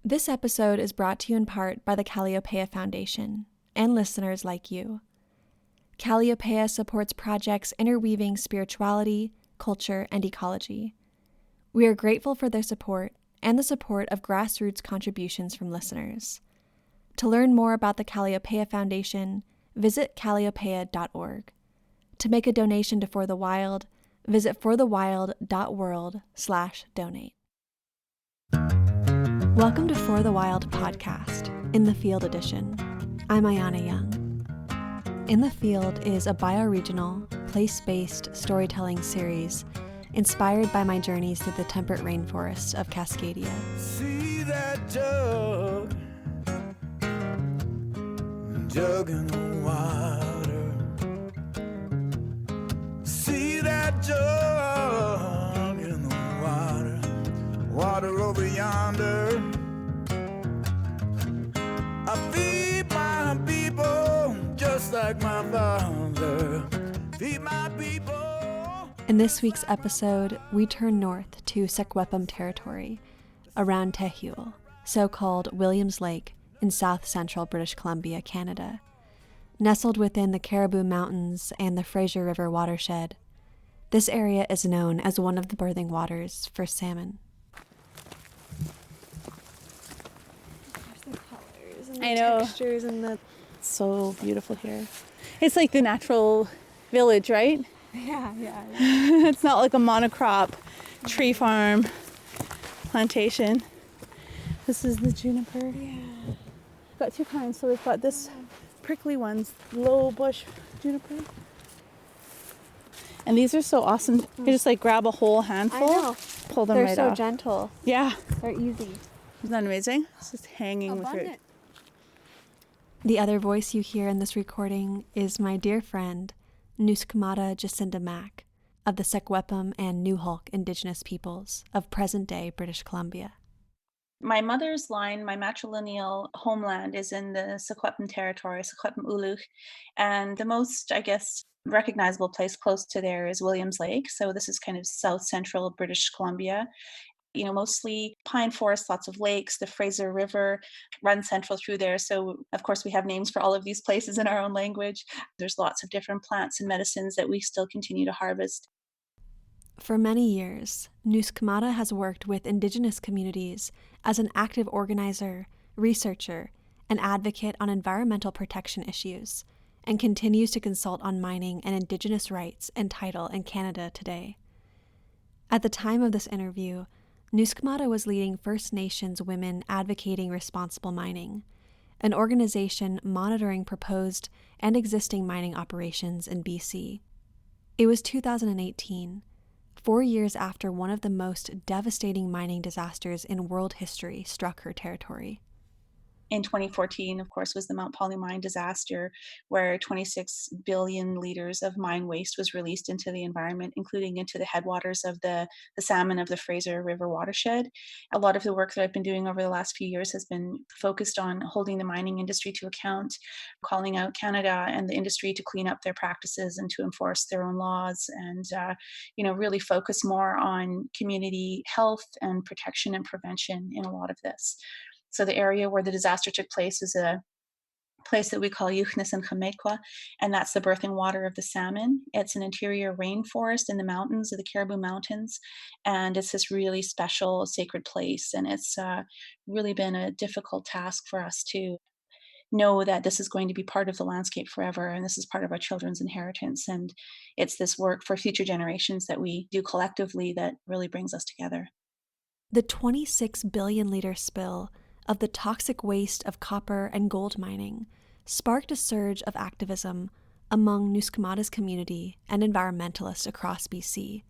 This episode is brought to you in part by the Calliopeia Foundation and listeners like you. Calliopeia supports projects interweaving spirituality, culture, and ecology. We are grateful for their support and the support of grassroots contributions from listeners. To learn more about the Calliopeia Foundation, visit calliopeia.org. To make a donation to For the Wild, visit forthewild.world/donate. Welcome to For the Wild podcast, In the Field edition. I'm Ayana Young. In the Field is a bioregional, place-based storytelling series inspired by my journeys through the temperate rainforests of Cascadia. See that jug in the water. See that jug in the water over yonder. I feed my people just like my father. Feed my people. In this week's episode, we turn north to Secwepemc territory, around Tehul, so-called Williams Lake in south-central British Columbia, Canada. Nestled within the Caribou Mountains and the Fraser River watershed, this area is known as one of the birthing waters for salmon. There's the colors and the textures and the... It's so beautiful here. It's like the natural village, right? Yeah. It's not like a monocrop tree farm plantation. This is the juniper. Yeah. Got two kinds. So we've got this prickly ones, low bush juniper. And these are so awesome. You just like grab a whole handful, pull them right off. They're so gentle. Yeah. They're easy. Isn't that amazing? It's just hanging with your... The other voice you hear in this recording is my dear friend, NUSKMATA Jacinda Mack, of the Secwepemc and Nuxalk Indigenous peoples of present-day British Columbia. My mother's line, my matrilineal homeland, is in the Secwepemc territory, Secwepemc, and the most, recognizable place close to there is Williams Lake. So this is kind of south-central British Columbia. Mostly pine forests, lots of lakes. The Fraser River runs central through there. So, of course, we have names for all of these places in our own language. There's lots of different plants and medicines that we still continue to harvest. For many years, NUSKMATA has worked with Indigenous communities as an active organizer, researcher, and advocate on environmental protection issues, and continues to consult on mining and Indigenous rights and title in Canada today. At the time of this interview, NUSKMATA was leading First Nations women advocating responsible mining, an organization monitoring proposed and existing mining operations in BC. It was 2018, 4 years after one of the most devastating mining disasters in world history struck her territory. In 2014, of course, was the Mount Polley mine disaster, where 26 billion liters of mine waste was released into the environment, including into the headwaters of the salmon of the Fraser River watershed. A lot of the work that I've been doing over the last few years has been focused on holding the mining industry to account, calling out Canada and the industry to clean up their practices and to enforce their own laws, and really focus more on community health and protection and prevention in a lot of this. So the area where the disaster took place is a place that we call NUSKMATA, and that's the birthing water of the salmon. It's an interior rainforest in the mountains of the Caribou Mountains, and it's this really special sacred place. And it's really been a difficult task for us to know that this is going to be part of the landscape forever, and this is part of our children's inheritance. And it's this work for future generations that we do collectively that really brings us together. The 26 billion liter spill of the toxic waste of copper and gold mining sparked a surge of activism among NUSKMATA's community and environmentalists across BC,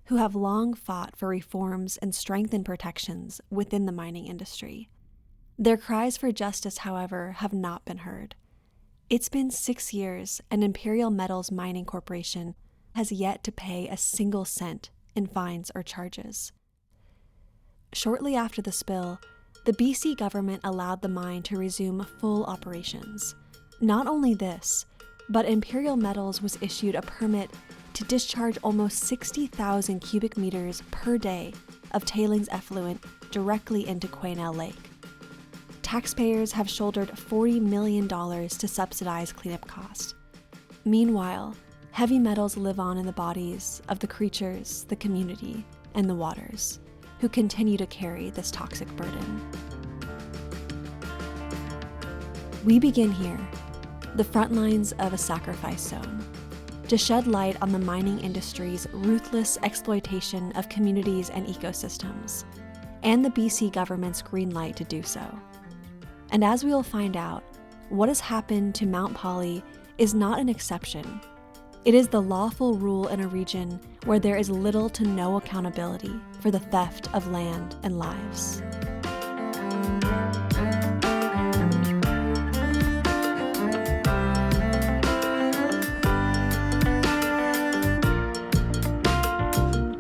who have long fought for reforms and strengthened protections within the mining industry. Their cries for justice, however, have not been heard. It's been 6 years, and Imperial Metals Mining Corporation has yet to pay a single cent in fines or charges. Shortly after the spill, the BC government allowed the mine to resume full operations. Not only this, but Imperial Metals was issued a permit to discharge almost 60,000 cubic meters per day of tailings effluent directly into Quesnel Lake, taxpayers have shouldered $40 million to subsidize cleanup costs. Meanwhile, heavy metals live on in the bodies of the creatures, the community, and the waters, who continue to carry this toxic burden. We begin here, the front lines of a sacrifice zone, to shed light on the mining industry's ruthless exploitation of communities and ecosystems, and the BC government's green light to do so. And as we will find out, what has happened to Mount Polley is not an exception. It is the lawful rule in a region where there is little to no accountability for the theft of land and lives.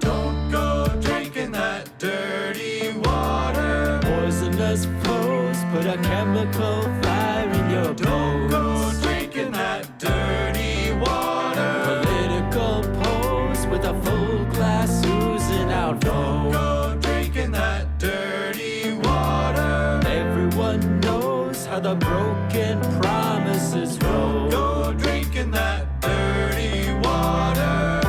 Don't go drinking that dirty water. Poisonous flows put a chemical fire in your bones. Don't go drinking that dirty water. Political pose with a full glass oozing out. Don't go drinking that dirty water. Everyone knows how the broken promises roll. Don't go drinking that dirty water.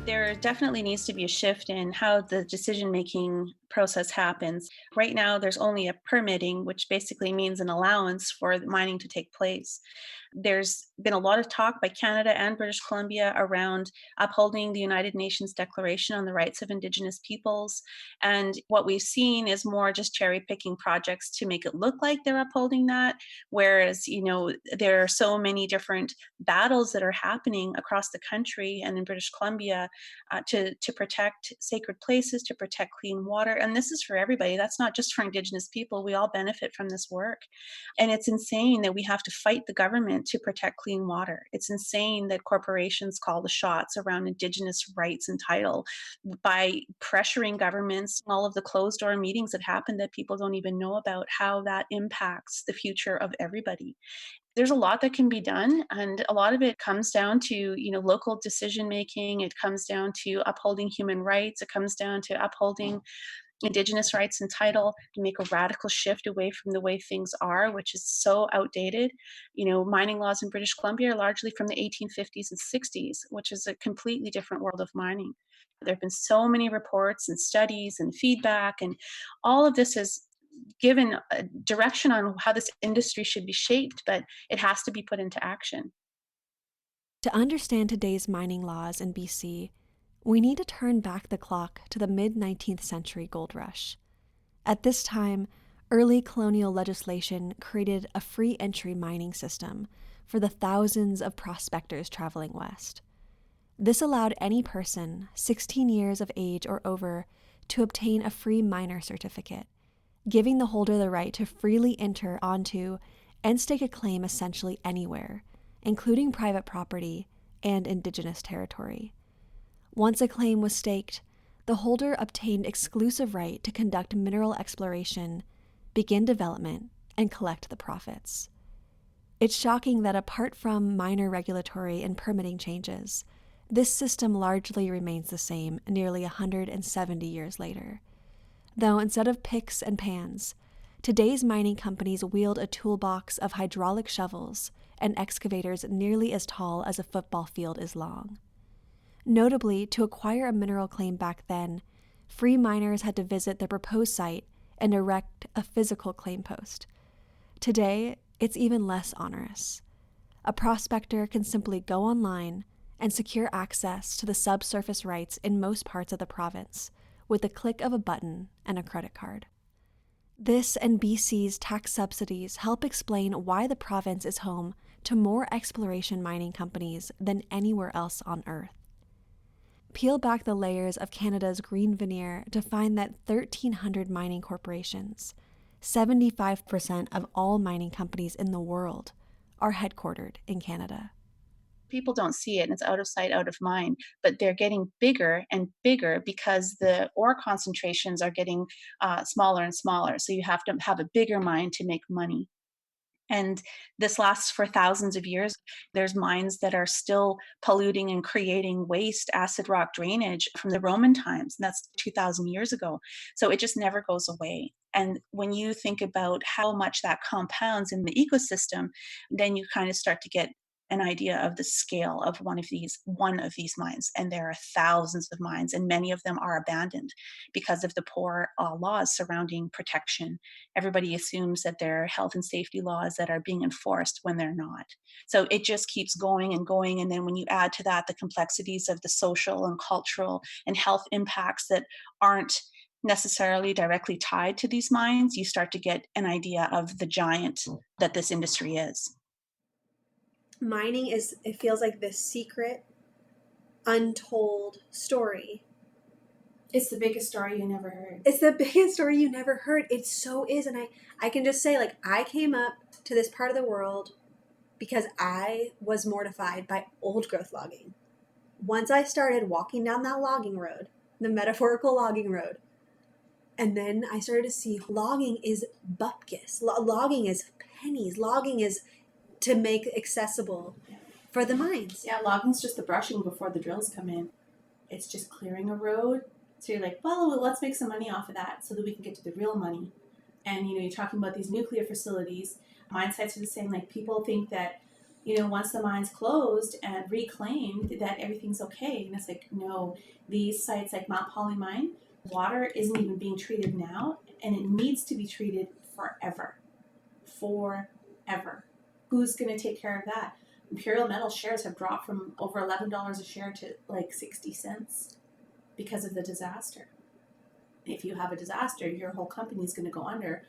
There definitely needs to be a shift in how the decision-making process happens. Right now, there's only a permitting, which basically means an allowance for mining to take place. There's been a lot of talk by Canada and British Columbia around upholding the United Nations Declaration on the Rights of Indigenous Peoples. And what we've seen is more just cherry-picking projects to make it look like they're upholding that, whereas, there are so many different battles that are happening across the country and in British Columbia to protect sacred places, to protect clean water. And this is for everybody. That's not just for Indigenous people. We all benefit from this work. And it's insane that we have to fight the government to protect clean water. It's insane that corporations call the shots around Indigenous rights and title by pressuring governments, all of the closed door meetings that happen that people don't even know about, how that impacts the future of everybody. There's a lot that can be done, and a lot of it comes down to local decision making. It comes down to upholding human rights. It comes down to upholding Indigenous rights and title, to make a radical shift away from the way things are, which is so outdated. Mining laws in British Columbia are largely from the 1850s and 60s, which is a completely different world of mining. There have been so many reports and studies and feedback, and all of this has given a direction on how this industry should be shaped, but it has to be put into action. To understand today's mining laws in BC, we need to turn back the clock to the mid-19th century gold rush. At this time, early colonial legislation created a free entry mining system for the thousands of prospectors traveling west. This allowed any person 16 years of age or over to obtain a free miner certificate, giving the holder the right to freely enter onto and stake a claim essentially anywhere, including private property and Indigenous territory. Once a claim was staked, the holder obtained exclusive right to conduct mineral exploration, begin development, and collect the profits. It's shocking that apart from minor regulatory and permitting changes, this system largely remains the same nearly 170 years later. Though instead of picks and pans, today's mining companies wield a toolbox of hydraulic shovels and excavators nearly as tall as a football field is long. Notably, to acquire a mineral claim back then, free miners had to visit the proposed site and erect a physical claim post. Today, it's even less onerous. A prospector can simply go online and secure access to the subsurface rights in most parts of the province with the click of a button and a credit card. This and BC's tax subsidies help explain why the province is home to more exploration mining companies than anywhere else on Earth. Peel back the layers of Canada's green veneer to find that 1,300 mining corporations, 75% of all mining companies in the world, are headquartered in Canada. People don't see it, and it's out of sight, out of mind, but they're getting bigger and bigger because the ore concentrations are getting smaller and smaller. So you have to have a bigger mine to make money. And this lasts for thousands of years. There's mines that are still polluting and creating waste, acid rock drainage from the Roman times. And that's 2,000 years ago. So it just never goes away. And when you think about how much that compounds in the ecosystem, then you kind of start to get an idea of the scale of one of these mines. And there are thousands of mines, and many of them are abandoned because of the poor laws surrounding protection. Everybody assumes that there are health and safety laws that are being enforced when they're not. So it just keeps going and going. And then when you add to that the complexities of the social and cultural and health impacts that aren't necessarily directly tied to these mines, you start to get an idea of the giant that this industry is. Mining it feels like this secret, untold story. It's the biggest story you never heard. It's the biggest story you never heard. It so is. And I can just say, like, I came up to this part of the world because I was mortified by old growth logging. Once I started walking down that logging road, the metaphorical logging road, and then I started to see logging is bupkis. Logging is pennies. Logging is to make accessible for the mines. Yeah, logging's just the brushing before the drills come in. It's just clearing a road. So you're like, well, let's make some money off of that so that we can get to the real money. And, you're talking about these nuclear facilities. Mine sites are the same. Like, people think that, once the mine's closed and reclaimed, that everything's okay. And it's like, no, these sites like Mount Polley mine, water isn't even being treated now, and it needs to be treated forever. Forever. Who's going to take care of that? Imperial Metal shares have dropped from over $11 a share to like 60 cents because of the disaster. If you have a disaster, your whole company is going to go under.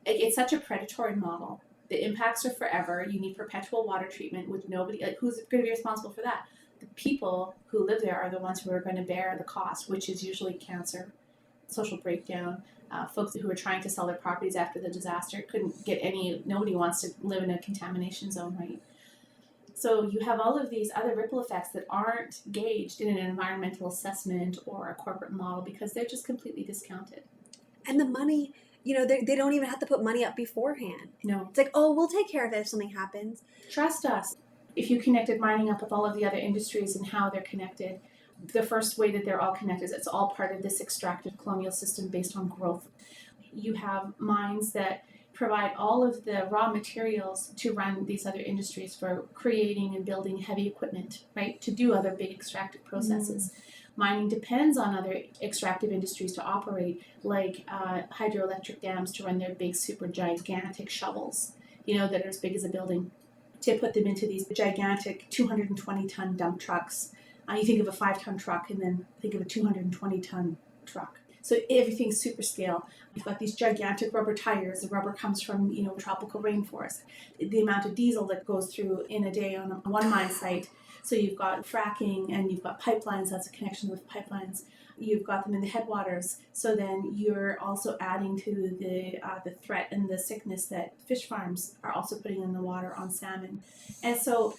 It's such a predatory model. The impacts are forever. You need perpetual water treatment with nobody. Like, who's going to be responsible for that? The people who live there are the ones who are going to bear the cost, which is usually cancer, social breakdown. Folks who are trying to sell their properties after the disaster couldn't get any. Nobody wants to live in a contamination zone, right? So you have all of these other ripple effects that aren't gauged in an environmental assessment or a corporate model because they're just completely discounted. And the money, they don't even have to put money up beforehand. No. It's like, oh, we'll take care of it if something happens. Trust us. If you connected mining up with all of the other industries and how they're connected, the first way that they're all connected is it's all part of this extractive colonial system based on growth. You have mines that provide all of the raw materials to run these other industries for creating and building heavy equipment, right, to do other big extractive processes. Mining depends on other extractive industries to operate, like hydroelectric dams to run their big, super gigantic shovels, that are as big as a building, to put them into these gigantic 220-ton dump trucks. You think of a 5-ton truck and then think of a 220-ton truck. So everything's super scale. You've got these gigantic rubber tires. The rubber comes from, tropical rainforest. The amount of diesel that goes through in a day on one mine site. So you've got fracking and you've got pipelines. That's a connection with pipelines. You've got them in the headwaters. So then you're also adding to the threat and the sickness that fish farms are also putting in the water on salmon. And so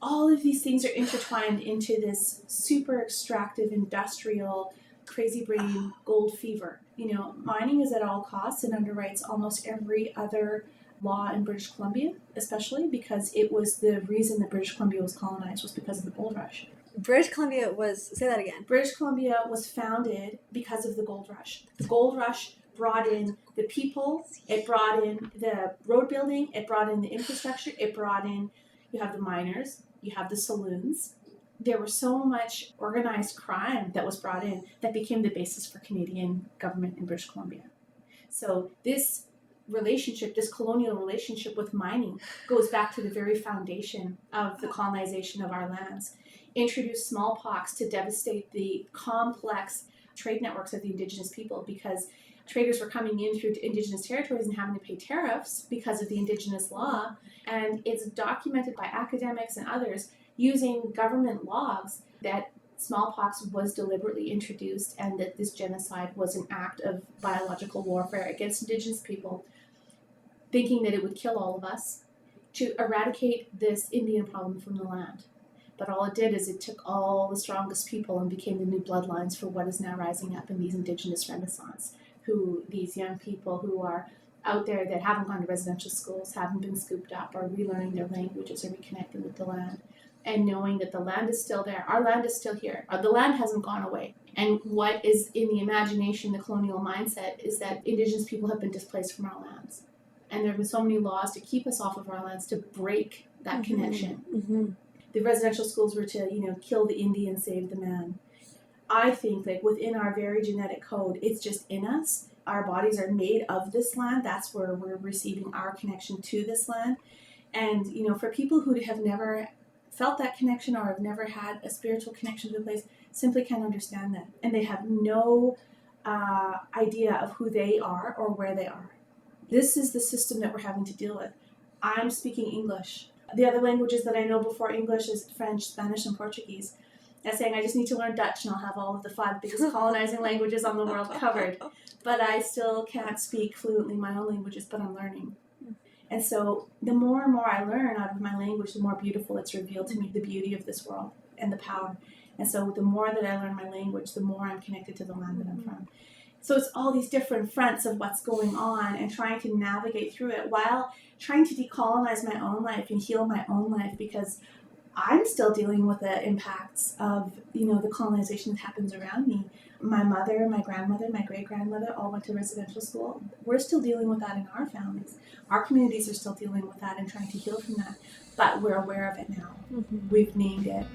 all of these things are intertwined into this super extractive industrial crazy brain gold fever. Mining is at all costs and underwrites almost every other law in British Columbia, especially because it was the reason that British Columbia was colonized was because of the gold rush. British Columbia say that again. British Columbia was founded because of the gold rush. The gold rush brought in the people, it brought in the road building, it brought in the infrastructure, you have the miners, you have the saloons. There was so much organized crime that was brought in that became the basis for Canadian government in British Columbia. So this relationship, this colonial relationship with mining goes back to the very foundation of the colonization of our lands. Introduced smallpox to devastate the complex trade networks of the Indigenous people because traders were coming in through Indigenous territories and having to pay tariffs because of the Indigenous law. And it's documented by academics and others using government logs that smallpox was deliberately introduced and that this genocide was an act of biological warfare against Indigenous people, thinking that it would kill all of us to eradicate this Indian problem from the land. But all it did is it took all the strongest people and became the new bloodlines for what is now rising up in these Indigenous Renaissance, these young people who are out there that haven't gone to residential schools, haven't been scooped up, are relearning their languages, or reconnecting with the land, and knowing that the land is still there. Our land is still here. The land hasn't gone away. And what is in the imagination, the colonial mindset, is that Indigenous people have been displaced from our lands. And there have been so many laws to keep us off of our lands, to break that connection. The residential schools were to, kill the Indian, save the man. I think like within our very genetic code, it's just in us. Our bodies are made of this land. That's where we're receiving our connection to this land. And, for people who have never felt that connection or have never had a spiritual connection to the place, simply can't understand that. And they have no idea of who they are or where they are. This is the system that we're having to deal with. I'm speaking English. The other languages that I know before English is French, Spanish, and Portuguese. I'm saying I just need to learn Dutch and I'll have all of the 5 biggest colonizing languages on the world covered. But I still can't speak fluently my own languages, but I'm learning. And so the more and more I learn out of my language, the more beautiful it's revealed to me, the beauty of this world and the power. And so the more that I learn my language, the more I'm connected to the land that I'm from. So it's all these different fronts of what's going on and trying to navigate through it while trying to decolonize my own life and heal my own life, because I'm still dealing with the impacts of, the colonization that happens around me. My mother, my grandmother, my great-grandmother all went to residential school. We're still dealing with that in our families. Our communities are still dealing with that and trying to heal from that. But we're aware of it now. We've named it.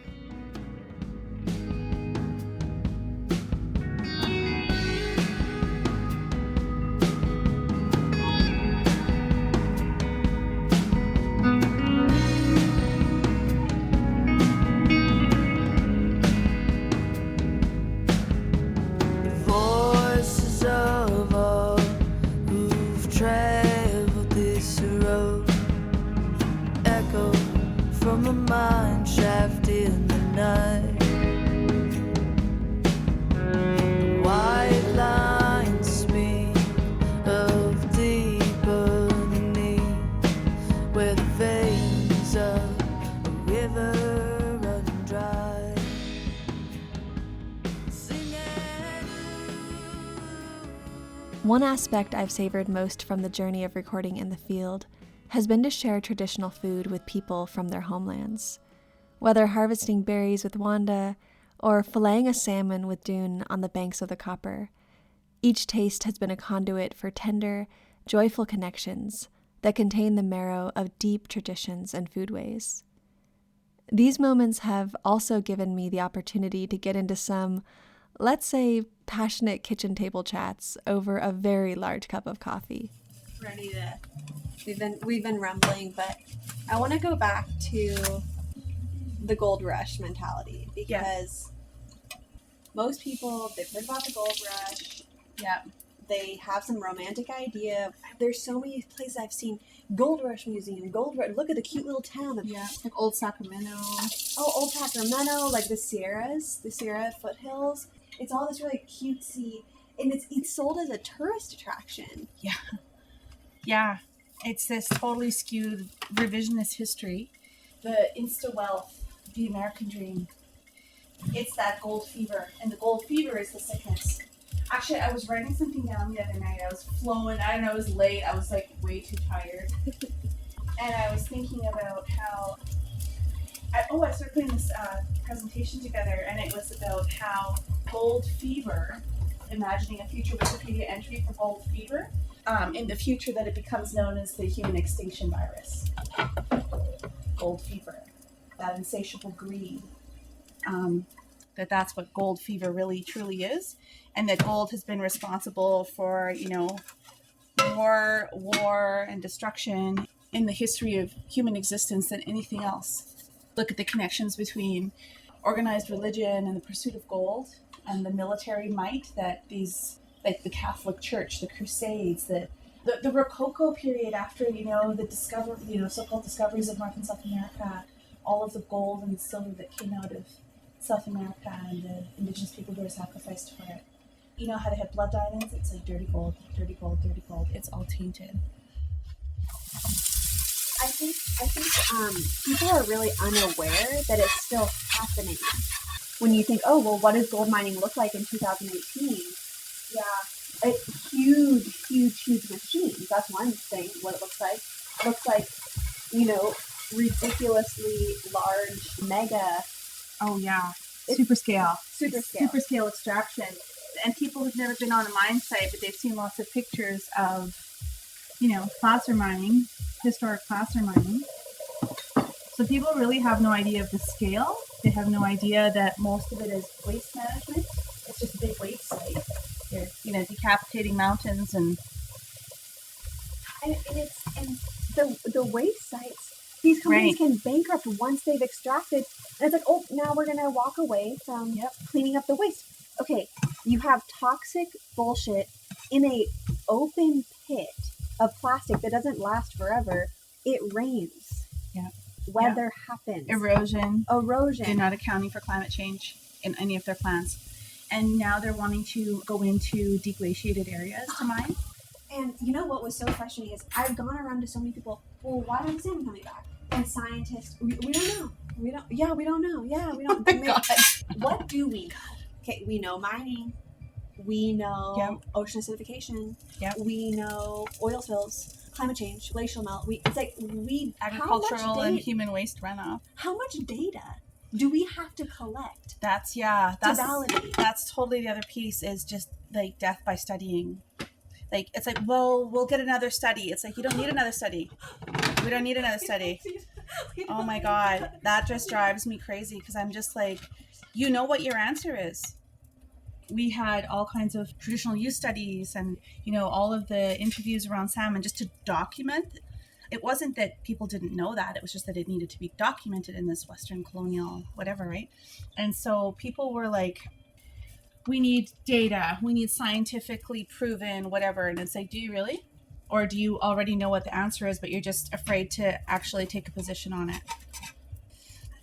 One aspect I've savored most from the journey of recording in the field has been to share traditional food with people from their homelands. Whether harvesting berries with Wanda or filleting a salmon with Dune on the banks of the Copper, each taste has been a conduit for tender, joyful connections that contain the marrow of deep traditions and foodways. These moments have also given me the opportunity to get into some, let's say, passionate kitchen table chats over a very large cup of coffee. Ready to... We've been rumbling, but I want to go back to the gold rush mentality, because most people, they've heard about the gold rush. Yeah. They have some romantic idea. There's so many places I've seen gold rush museum, gold rush. Look at the cute little town. Yeah, like Old Sacramento. Oh, Old Sacramento, like the Sierra foothills. It's all this really cutesy, and it's sold as a tourist attraction. Yeah. It's this totally skewed revisionist history. The insta wealth, the American dream. It's that gold fever, and the gold fever is the sickness. Actually, I was writing something down the other night. I was flowing. I don't know, it was late. I was like way too tired. And I was thinking about how... I started putting this presentation together, and it was about how gold fever, imagining a future Wikipedia entry for gold fever, in the future that it becomes known as the human extinction virus. Gold fever, that insatiable greed. That's what gold fever really truly is, and that gold has been responsible for, more war and destruction in the history of human existence than anything else. Look at the connections between organized religion and the pursuit of gold and the military might that these, like the Catholic Church, the Crusades, the Rococo period after, the so-called discoveries of North and South America, all of the gold and silver that came out of South America and the indigenous people who were sacrificed for it. You know how they had blood diamonds? It's like dirty gold, dirty gold, dirty gold. It's all tainted. I think people are really unaware that it's still happening. When you think, what does gold mining look like in 2018? Yeah. huge machines. That's one thing. What it looks like. It looks like, ridiculously large mega. Oh yeah, super scale Extraction. And people who've never been on a mine site, but they've seen lots of pictures of, placer mining, historic placer mining. So people really have no idea of the scale. They have no idea that most of it is waste management. It's just a big waste site. They're, decapitating mountains and the waste sites. These companies can bankrupt once they've extracted, and it's like, oh, now we're gonna walk away from cleaning up the waste. Okay, you have toxic bullshit in a open pit of plastic that doesn't last forever. It rains. Yeah. Weather happens. Erosion. They're not accounting for climate change in any of their plans. And now they're wanting to go into deglaciated areas to mine. And you know what was so frustrating is I've gone around to so many people, well, why aren't the salmon coming back? And scientists, we don't know. We don't know. Yeah, we don't. Oh my God. What do we know? Okay, we know mining. We know ocean acidification. Yep. We know oil spills, climate change, glacial melt. Agricultural and human waste runoff. How much data do we have to collect? That's to validate. That's totally the other piece, is just like death by studying. Like, it's like, well, we'll get another study. It's like, you don't need another study. We don't need another study. Oh my God. That just drives me crazy, because I'm just like, you know what your answer is. We had all kinds of traditional use studies and, all of the interviews around salmon just to document. It wasn't that people didn't know that. It was just that it needed to be documented in this Western colonial whatever, right? And so people were like, we need data. We need scientifically proven whatever. And it's like, do you really? Or do you already know what the answer is, but you're just afraid to actually take a position on it?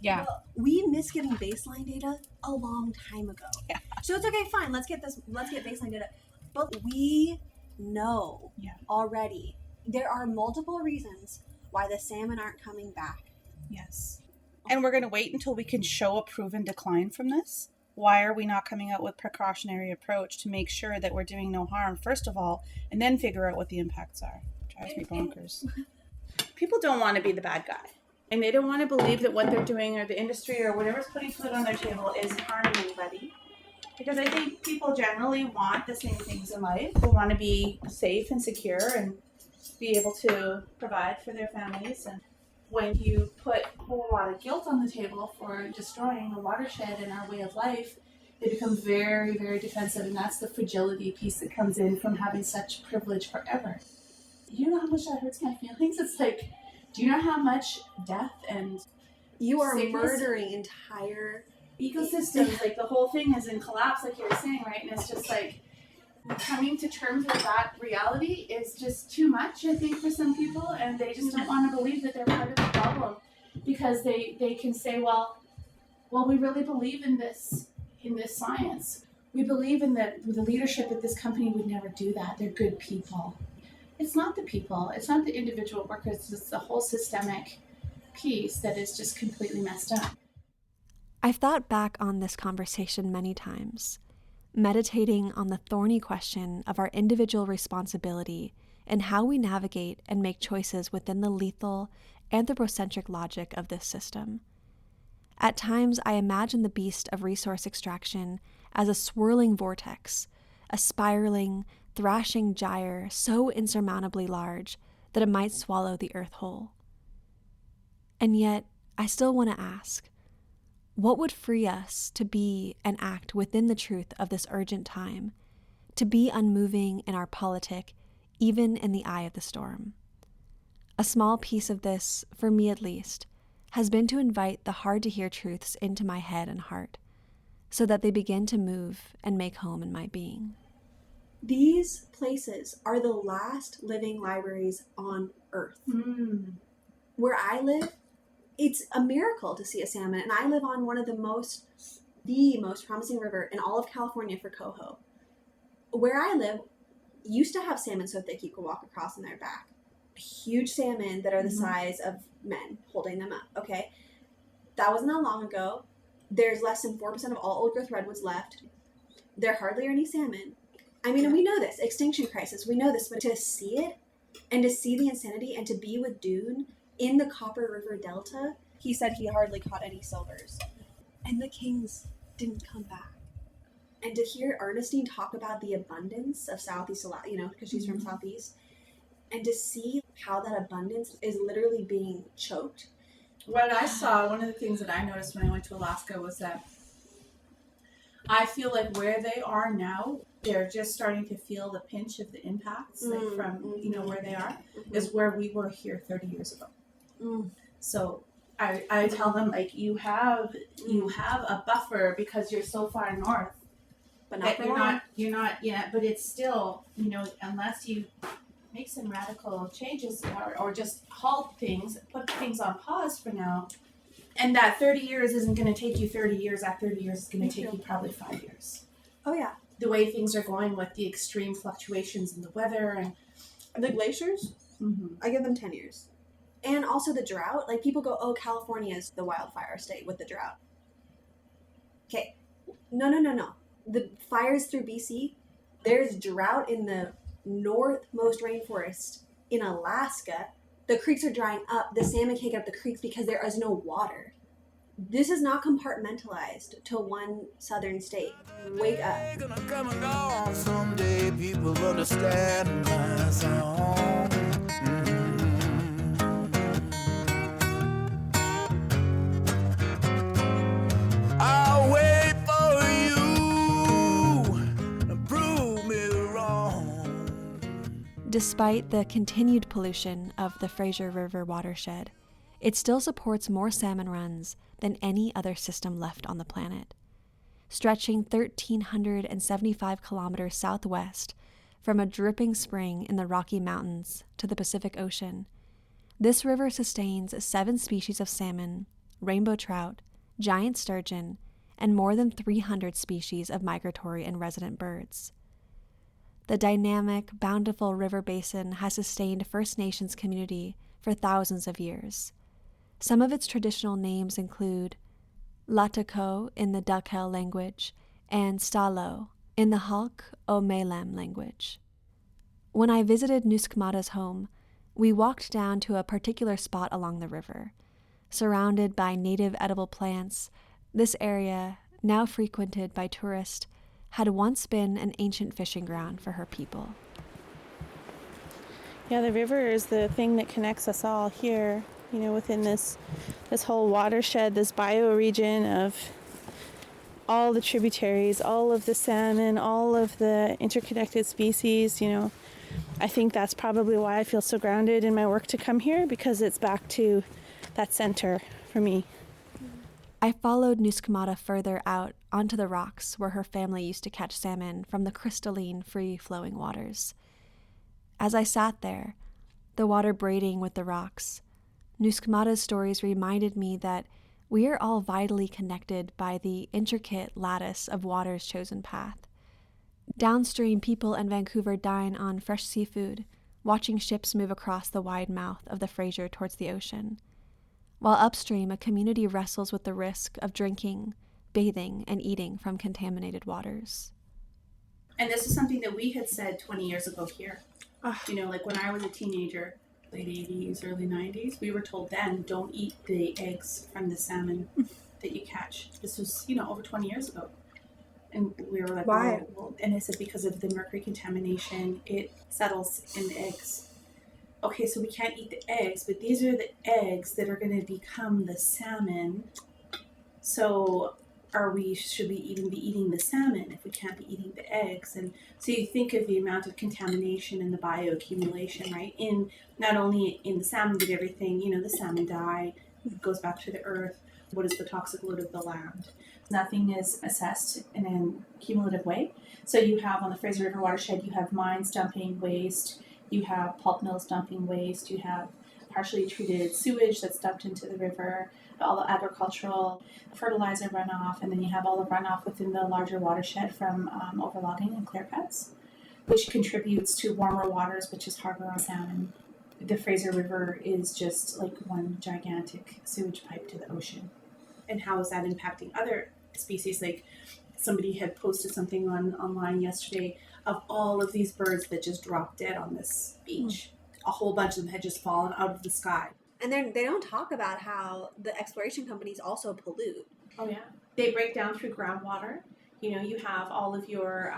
Yeah. Well, we missed getting baseline data a long time ago. Yeah. So it's okay, fine. Let's get baseline data. But we know already there are multiple reasons why the salmon aren't coming back. Yes. And we're going to wait until we can show a proven decline from this? Why are we not coming out with precautionary approach to make sure that we're doing no harm, first of all, and then figure out what the impacts are? It drives me bonkers. People don't want to be the bad guy. And they don't want to believe that what they're doing, or the industry, or whatever's putting food on their table, is harming anybody. Because I think people generally want the same things in life. They want to be safe and secure and be able to provide for their families. And when you put a whole lot of guilt on the table for destroying the watershed and our way of life, they become very, very defensive. And that's the fragility piece that comes in from having such privilege forever. You know how much that hurts my feelings? It's like, do you know how much death and you are sickness, murdering entire ecosystems? Like, the whole thing is in collapse, like you were saying, right? And it's just like, coming to terms with that reality is just too much, I think, for some people, and they just don't want to believe that they're part of the problem, because they can say, well, we really believe in this science. We believe in the leadership at this company would never do that. They're good people. It's not the people. It's not the individual workers. It's the whole systemic piece that is just completely messed up. I've thought back on this conversation many times, meditating on the thorny question of our individual responsibility and how we navigate and make choices within the lethal, anthropocentric logic of this system. At times, I imagine the beast of resource extraction as a swirling vortex, a spiraling, thrashing gyre so insurmountably large that it might swallow the earth whole. And yet, I still want to ask, what would free us to be and act within the truth of this urgent time, to be unmoving in our politic, even in the eye of the storm? A small piece of this, for me at least, has been to invite the hard-to-hear truths into my head and heart, so that they begin to move and make home in my being. These places are the last living libraries on Earth. Where I live, it's a miracle to see a salmon, and I live on one of the most promising river in all of California for coho. Where I live used to have salmon so thick you could walk across on their back. Huge salmon that are the size of men holding them up, okay? That wasn't that long ago. There's less than 4% of all old growth redwoods left. There hardly are any salmon. I mean, we know this, extinction crisis, we know this, but to see it and to see the insanity and to be with Dune in the Copper River Delta, he said he hardly caught any silvers. And the kings didn't come back. And to hear Ernestine talk about the abundance of Southeast Alaska, you know, because she's from Southeast, and to see how that abundance is literally being choked. What I saw, one of the things that I noticed when I went to Alaska was that I feel like where they are now, they're just starting to feel the pinch of the impacts, like from, you know, where they are, is where we were here 30 years ago. So I tell them, like, you have a buffer because you're so far north. But not that you're not yet, but it's still, you know, unless you make some radical changes or just halt things, put things on pause for now. And that 30 years isn't going to take you 30 years. That 30 years is going to take you probably 5 years. Oh, yeah. The way things are going with the extreme fluctuations in the weather and the glaciers, I give them 10 years. And also the drought. Like, people go, oh, California is the wildfire state with the drought. Okay. No. The fires through BC, there's drought in the northmost rainforest in Alaska. The creeks are drying up. The salmon can't get up the creeks because there is no water. This is not compartmentalized to one southern state. Wake up. Gonna come and go. Someday people understand my song. I'll wait for you to prove me wrong. Despite the continued pollution of the Fraser River watershed, it still supports more salmon runs than any other system left on the planet. Stretching 1,375 kilometers southwest from a dripping spring in the Rocky Mountains to the Pacific Ocean, this river sustains 7 species of salmon, rainbow trout, giant sturgeon, and more than 300 species of migratory and resident birds. The dynamic, bountiful river basin has sustained First Nations community for thousands of years. Some of its traditional names include Latako in the Dakel language and Stalo in the Halk o Malem language. When I visited NUSKMATA's home, we walked down to a particular spot along the river. Surrounded by native edible plants, this area, now frequented by tourists, had once been an ancient fishing ground for her people. Yeah, the river is the thing that connects us all here, you know, within this whole watershed, this bioregion of all the tributaries, all of the salmon, all of the interconnected species, you know. I think that's probably why I feel so grounded in my work to come here, because it's back to that center for me. I followed NUSKMATA further out onto the rocks where her family used to catch salmon from the crystalline, free-flowing waters. As I sat there, the water braiding with the rocks, NUSKMATA's stories reminded me that we are all vitally connected by the intricate lattice of water's chosen path. Downstream, people in Vancouver dine on fresh seafood, watching ships move across the wide mouth of the Fraser towards the ocean, while upstream a community wrestles with the risk of drinking, bathing, and eating from contaminated waters. And this is something that we had said 20 years ago here. You know, like when I was a teenager, late 80s, early 90s, we were told then, don't eat the eggs from the salmon that you catch. This was, you know, over 20 years ago. And we were like, why? Well, and I said, because of the mercury contamination, it settles in the eggs. Okay, so we can't eat the eggs, but these are the eggs that are going to become the salmon. So should we even be eating the salmon if we can't be eating the eggs? And so you think of the amount of contamination and the bioaccumulation, right? In not only in the salmon, but everything, you know, the salmon die, it goes back to the earth. What is the toxic load of the land? Nothing is assessed in a cumulative way. So you have on the Fraser River watershed, you have mines dumping waste, you have pulp mills dumping waste, you have partially treated sewage that's dumped into the river, all the agricultural fertilizer runoff, and then you have all the runoff within the larger watershed from overlogging and clear cuts, which contributes to warmer waters, which is harbor on salmon. The Fraser River is just like one gigantic sewage pipe to the ocean. And how is that impacting other species? Like Somebody had posted something online yesterday of all of these birds that just dropped dead on this beach. A whole bunch of them had just fallen out of the sky. And they don't talk about how the exploration companies also pollute. Oh yeah, they break down through groundwater. You have all of your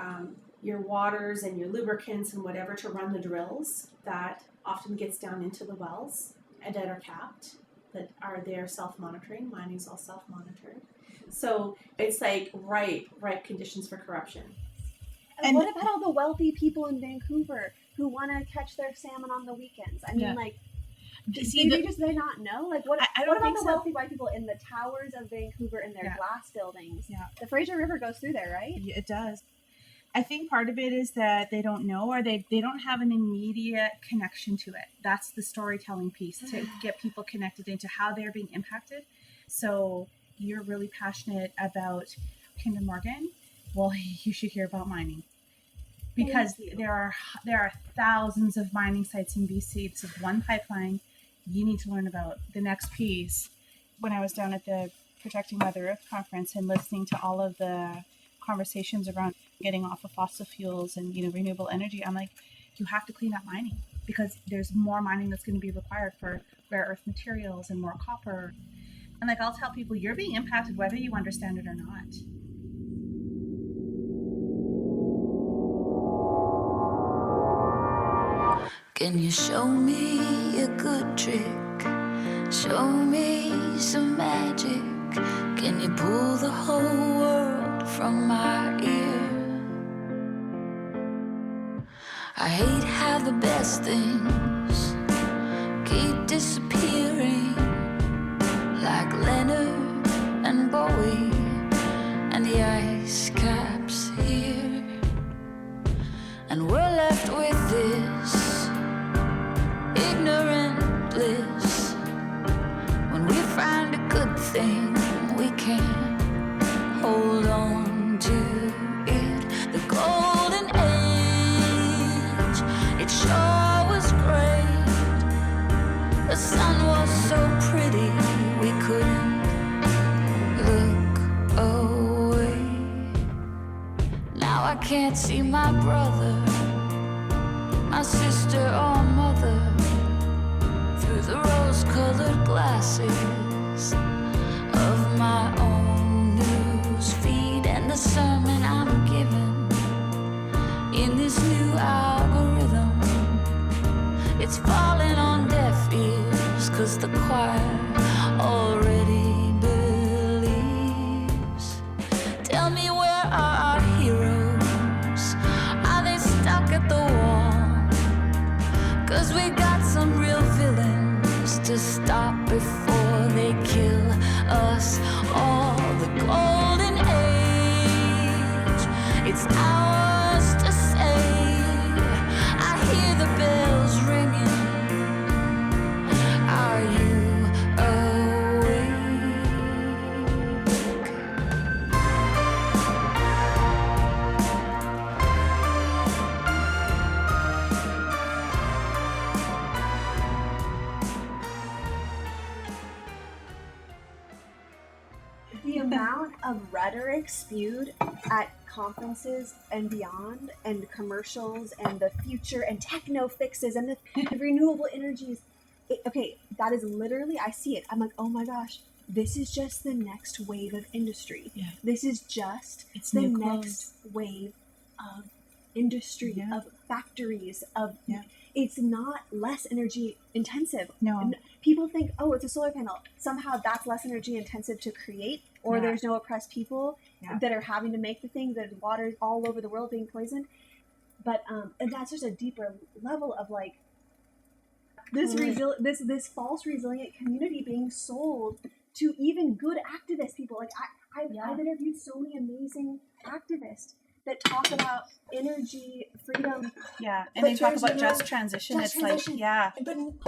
waters and your lubricants and whatever to run the drills. That often gets down into the wells and that are capped, that are there self-monitoring. Mining's all self-monitored. So it's like ripe conditions for corruption. And what about all the wealthy people in Vancouver who want to catch their salmon on the weekends? I mean, like, they not know? Like, what about the wealthy white people in the towers of Vancouver in their glass buildings? Yeah. The Fraser River goes through there, right? It does. I think part of it is that they don't know, or they don't have an immediate connection to it. That's the storytelling piece, to get people connected into how they're being impacted. So you're really passionate about Kinder Morgan. Well, you should hear about mining, because there are thousands of mining sites in BC. This is one pipeline. You need to learn about the next piece. When I was down at the Protecting Mother Earth conference and listening to all of the conversations around getting off of fossil fuels and renewable energy, I'm like, you have to clean up mining, because there's more mining that's going to be required for rare earth materials and more copper. And like, I'll tell people, you're being impacted whether you understand it or not. Can you show me a good trick? Show me some magic. Can you pull the whole world from my ear? I hate how the best things keep disappearing, like Leonard and Bowie and the ice caps here. And we're left with this ignorant bliss. When we find a good thing, we can't hold on to it. The golden age, it sure was great. The sun was so pretty, we couldn't look away. Now I can't see my brother, my sister or mother, through the rose-colored glasses of my own news feed and the sermon I'm given in this new algorithm. It's falling on deaf ears, 'cause the choir already believes. Tell me, where are our heroes? Are they stuck at the wall? 'Cause we got some real villains to stop before they kill us all. The golden age, it's ours to say. I hear the bells ringing. Are you The amount of rhetoric spewed at conferences and beyond, and commercials, and the future, and techno fixes, and the renewable energies. That is literally, I see it. I'm like, oh my gosh, this is just the next wave of industry. Yeah. This is just the next wave of industry, of factories, it's not less energy intensive. No. People think, oh, it's a solar panel. Somehow that's less energy intensive to create, or there's no oppressed people that are having to make the things, that water all over the world being poisoned. But and that's just a deeper level of like this false resilient community being sold to even good activist people. Like I've interviewed so many amazing activists that talk about energy freedom. Yeah, and they talk about just transition. But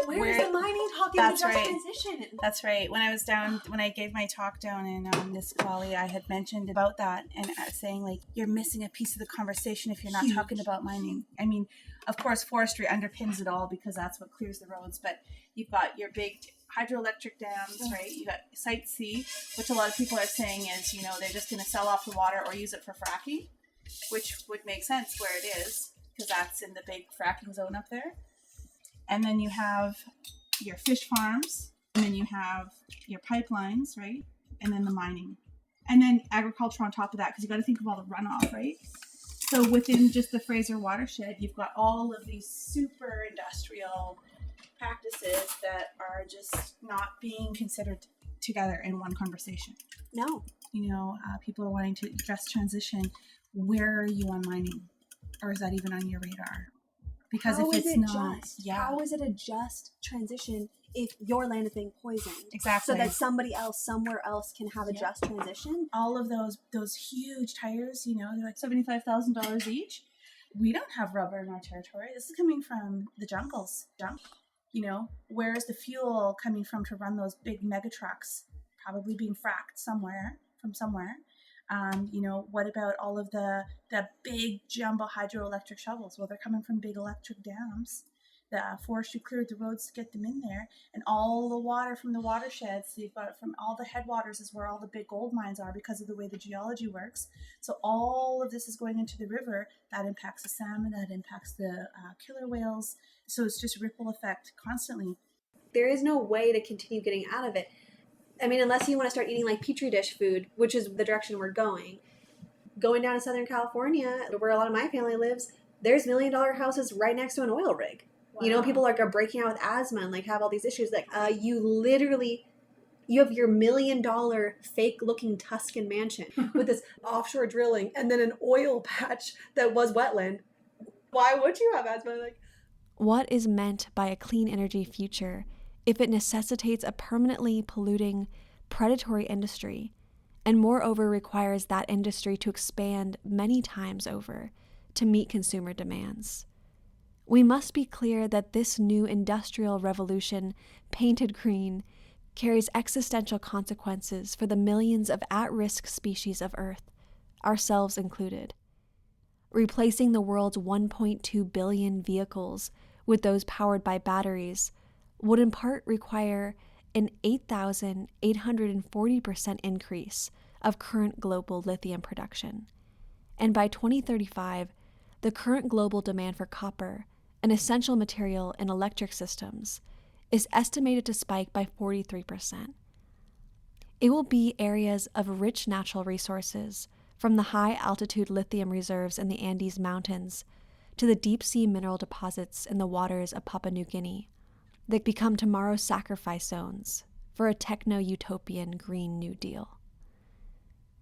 where's the mining talking about just transition? That's right. When I was down, when I gave my talk down in Nisqually, I had mentioned about that and saying, like, you're missing a piece of the conversation if you're not talking about mining. I mean, of course, forestry underpins it all because that's what clears the roads. But you've got your big hydroelectric dams, right? You got Site C, which a lot of people are saying is, you know, they're just going to sell off the water or use it for fracking, which would make sense where it is, because that's in the big fracking zone up there. And then you have your fish farms, and then you have your pipelines, right? And then the mining. And then agriculture on top of that, because you got to think of all the runoff, right? So within just the Fraser watershed, you've got all of these super industrial practices that are just not being considered together in one conversation. No. You know, people are wanting to address transition. Where are you on mining? Or is that even on your radar? Because How if is it's it not, just? How is it a just transition if your land is being poisoned? Exactly. So that somebody else, somewhere else can have a just transition? All of those huge tires, you know, they're like $75,000 each. We don't have rubber in our territory. This is coming from the jungles. You know, where is the fuel coming from to run those big mega trucks? Probably being fracked somewhere. You know, what about all of the big jumbo hydroelectric shovels? Well, they're coming from big electric dams. The forestry cleared the roads to get them in there, and all the water from the watersheds, so you've got it from all the headwaters is where all the big gold mines are because of the way the geology works. So all of this is going into the river. That impacts the salmon, that impacts the killer whales. So it's just ripple effect constantly. There is no way to continue getting out of it. I mean, unless you want to start eating like Petri dish food, which is the direction we're going. Going down to Southern California, where a lot of my family lives, there's $1 million houses right next to an oil rig. Wow. You know, people are breaking out with asthma and like have all these issues. Like, you have your $1 million fake looking Tuscan mansion with this offshore drilling and then an oil patch that was wetland. Why would you have asthma? Like, what is meant by a clean energy future if it necessitates a permanently polluting, predatory industry, and moreover requires that industry to expand many times over to meet consumer demands? We must be clear that this new industrial revolution, painted green, carries existential consequences for the millions of at-risk species of Earth, ourselves included. Replacing the world's 1.2 billion vehicles with those powered by batteries would in part require an 8,840% increase of current global lithium production. And by 2035, the current global demand for copper, an essential material in electric systems, is estimated to spike by 43%. It will be areas of rich natural resources, from the high-altitude lithium reserves in the Andes Mountains to the deep-sea mineral deposits in the waters of Papua New Guinea, that become tomorrow's sacrifice zones for a techno-utopian Green New Deal.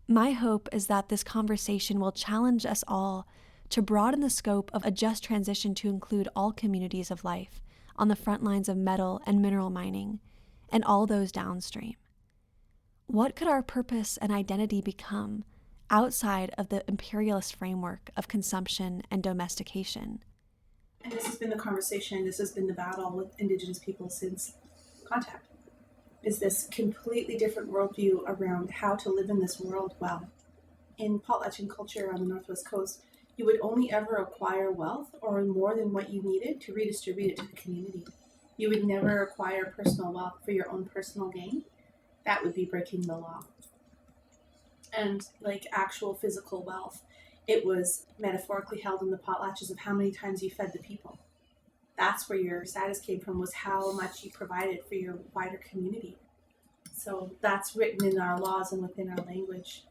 My hope is that this conversation will challenge us all to broaden the scope of a just transition to include all communities of life on the front lines of metal and mineral mining, and all those downstream. What could our purpose and identity become outside of the imperialist framework of consumption and domestication? And this has been the conversation, this has been the battle with Indigenous people since contact. Is this completely different worldview around how to live in this world well. In potlatching culture on the Northwest Coast, you would only ever acquire wealth or more than what you needed to redistribute it to the community. You would never acquire personal wealth for your own personal gain. That would be breaking the law. And like actual physical wealth, it was metaphorically held in the potlatches of how many times you fed the people. That's where your status came from, was how much you provided for your wider community. So that's written in our laws and within our language.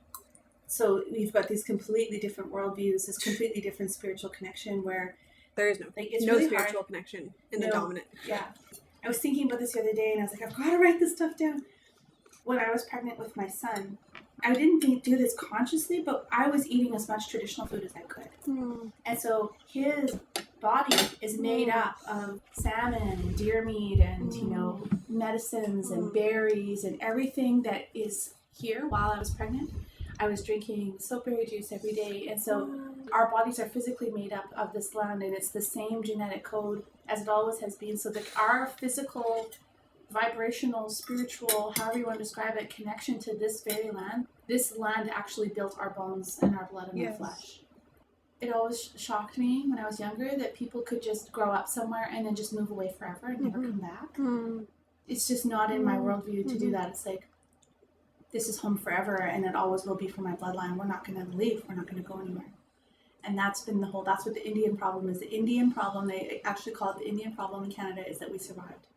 So we've got these completely different worldviews, this completely different spiritual connection where there is no, like, it's no really spiritual hard. Connection in the dominant. Yeah. I was thinking about this the other day and I was like, I've got to write this stuff down. When I was pregnant with my son, I didn't do this consciously, but I was eating as much traditional food as I could. And so his body is made up of salmon and deer meat and, you know, medicines and berries and everything that is here while I was pregnant. I was drinking soapberry juice every day. And so our bodies are physically made up of this land, and it's the same genetic code as it always has been. So that our physical, vibrational, spiritual, however you want to describe it, connection to this very land, this land actually built our bones and our blood and our flesh. It always shocked me when I was younger that people could just grow up somewhere and then just move away forever and never come back. it's just not in my worldview to do that. It's like, this is home forever, and it always will be for my bloodline. We're not going to leave. We're not going to go anywhere. And that's what the Indian problem is. The Indian problem, they actually call it the Indian problem in Canada, is that we survived.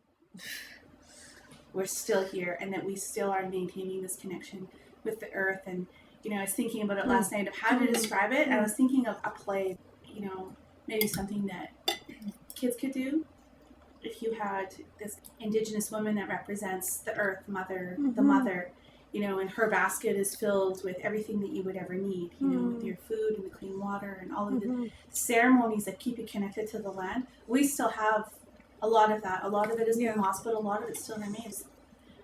We're still here, and that we still are maintaining this connection with the earth. And, I was thinking about it last night of how to describe it. And I was thinking of a play, maybe something that kids could do. If you had this Indigenous woman that represents the earth mother, the mother, and her basket is filled with everything that you would ever need, with your food and the clean water and all of the ceremonies that keep you connected to the land. We still have a lot of that. A lot of it has been lost, but a lot of it still remains.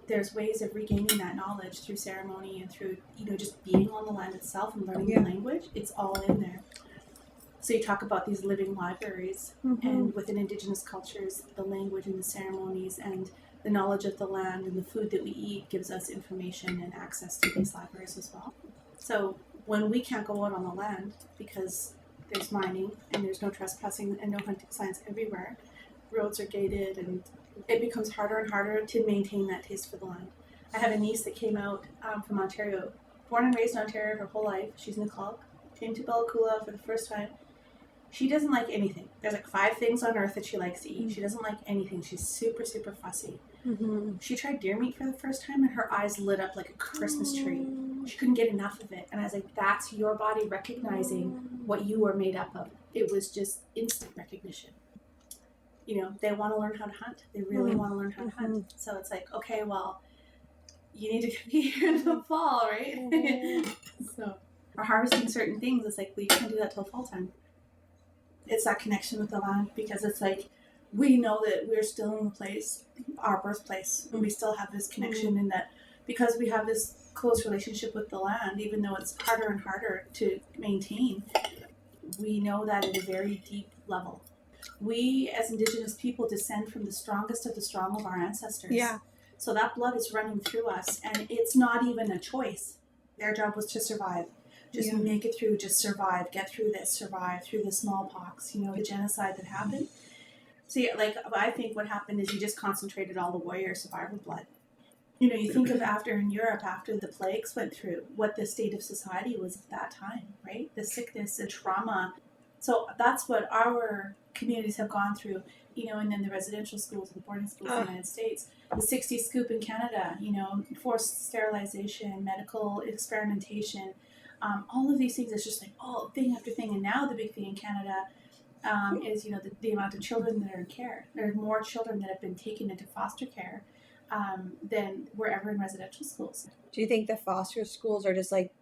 There's ways of regaining that knowledge through ceremony and through, just being on the land itself and learning the language. It's all in there. So you talk about these living libraries, and within Indigenous cultures, the language and the ceremonies and the knowledge of the land and the food that we eat gives us information and access to these libraries as well. So when we can't go out on the land because there's mining and there's no trespassing and no hunting signs everywhere, roads are gated, and it becomes harder and harder to maintain that taste for the land. I have a niece that came out from Ontario, born and raised in Ontario her whole life. She's Nuxalk, came to Bella Coola for the first time. She doesn't like anything. There's like 5 things on earth that she likes to eat. She doesn't like anything. She's super, super fussy. She tried deer meat for the first time, and her eyes lit up like a Christmas tree. She couldn't get enough of it. And I was like, that's your body recognizing what you are made up of. It was just instant recognition. They want to learn how to hunt. They really want to learn how to hunt. So it's like, okay, well, you need to be here in the fall, right? So, or harvesting certain things, it's like, we can't do that till fall time. It's that connection with the land, because it's like, we know that we're still in the place, our birthplace. We still have this connection in that, because we have this close relationship with the land, even though it's harder and harder to maintain, we know that at a very deep level. We, as Indigenous people, descend from the strongest of the strong of our ancestors. Yeah. So that blood is running through us, and it's not even a choice. Their job was to survive. Just make it through, just survive, get through this, survive through the smallpox, the genocide that happened. So I think what happened is you just concentrated all the warrior survivor blood. You think of after the plagues went through, what the state of society was at that time, right? The sickness, the trauma. So that's what our communities have gone through, and then the residential schools, the boarding schools in the United States, the 60 scoop in Canada, forced sterilization, medical experimentation, all of these things. It's just like, thing after thing. And now the big thing in Canada is, the amount of children that are in care. There are more children that have been taken into foster care than were ever in residential schools. Do you think the foster schools are just like,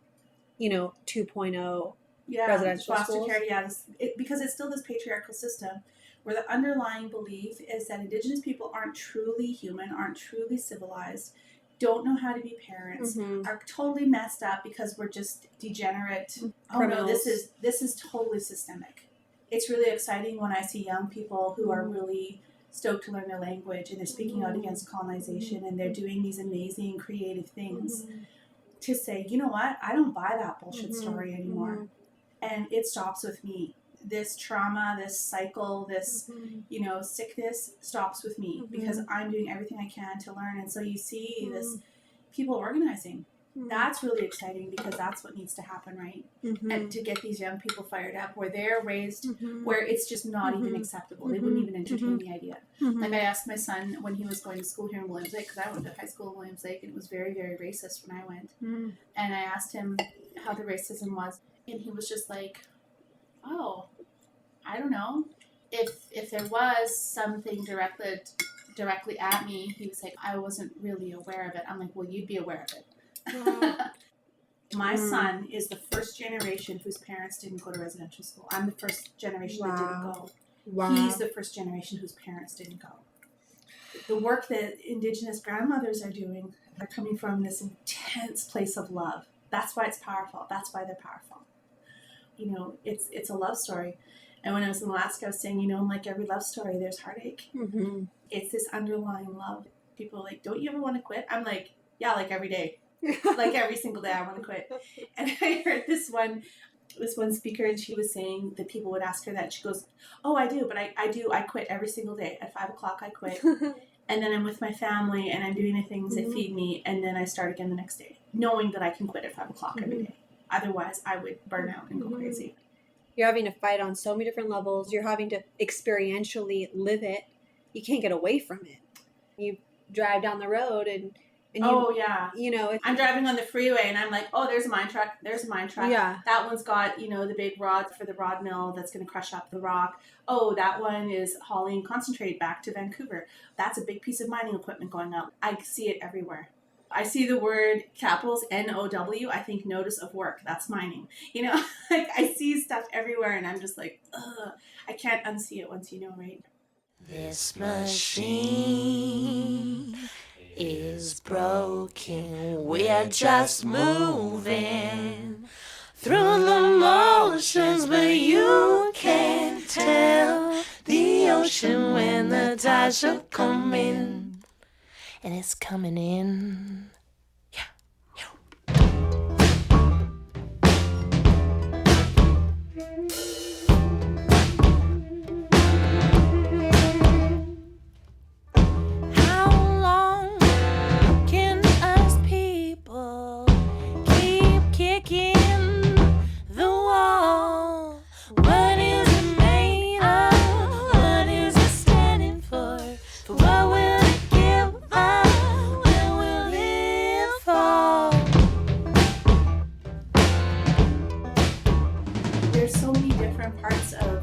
2.0 residential foster schools? Care, because it's still this patriarchal system where the underlying belief is that Indigenous people aren't truly human, aren't truly civilized, don't know how to be parents, are totally messed up because we're just degenerate. Criminals. This is totally systemic. It's really exciting when I see young people who are really stoked to learn their language, and they're speaking out against colonization, and they're doing these amazing creative things to say, you know what, I don't buy that bullshit story anymore. And it stops with me. This trauma, this cycle, this, sickness stops with me because I'm doing everything I can to learn. And so you see this people organizing. That's really exciting, because that's what needs to happen, right? And to get these young people fired up, where they're raised, where it's just not even acceptable. They wouldn't even entertain the idea. Like I asked my son when he was going to school here in Williams Lake, because I went to high school in Williams Lake, and it was very, very racist when I went. And I asked him how the racism was, and he was just like, I don't know. If there was something directly at me, he was like, I wasn't really aware of it. I'm like, well, you'd be aware of it. My son is the first generation whose parents didn't go to residential school. I'm the first generation that didn't go. He's the first generation whose parents didn't go. The work that Indigenous grandmothers are doing are coming from this intense place of love. That's why it's powerful. That's why they're powerful. It's a love story. And when I was in Alaska, I was saying, like every love story, there's heartache. It's this underlying love. People are like, don't you ever want to quit? I'm like, yeah, like every day. Like every single day I want to quit. And I heard this one speaker, and she was saying that people would ask her that. She goes, I do, but I quit every single day. At 5:00 I quit. and then I'm with my family and I'm doing the things that feed me, and then I start again the next day, knowing that I can quit at 5 o'clock every day. Otherwise, I would burn out and go crazy. You're having to fight on so many different levels. You're having to experientially live it. You can't get away from it. You drive down the road and you know, I'm driving on the freeway and I'm like, oh, there's a mine truck. There's a mine truck. Yeah. That one's got, the big rod for the rod mill that's going to crush up the rock. Oh, that one is hauling concentrate back to Vancouver. That's a big piece of mining equipment going up. I see it everywhere. I see the word capitals NOW. I think notice of work. That's mining. Like I see stuff everywhere and I'm just like, ugh, I can't unsee it once you know, right? This machine is broken. We're just moving through the motions, but you can't tell the ocean when the tide shall come in. And it's coming in. Yeah. How long can us people keep kicking the wall? What is it made of? What is it standing for? For what will it give us? Where will it fall? There's so many different parts of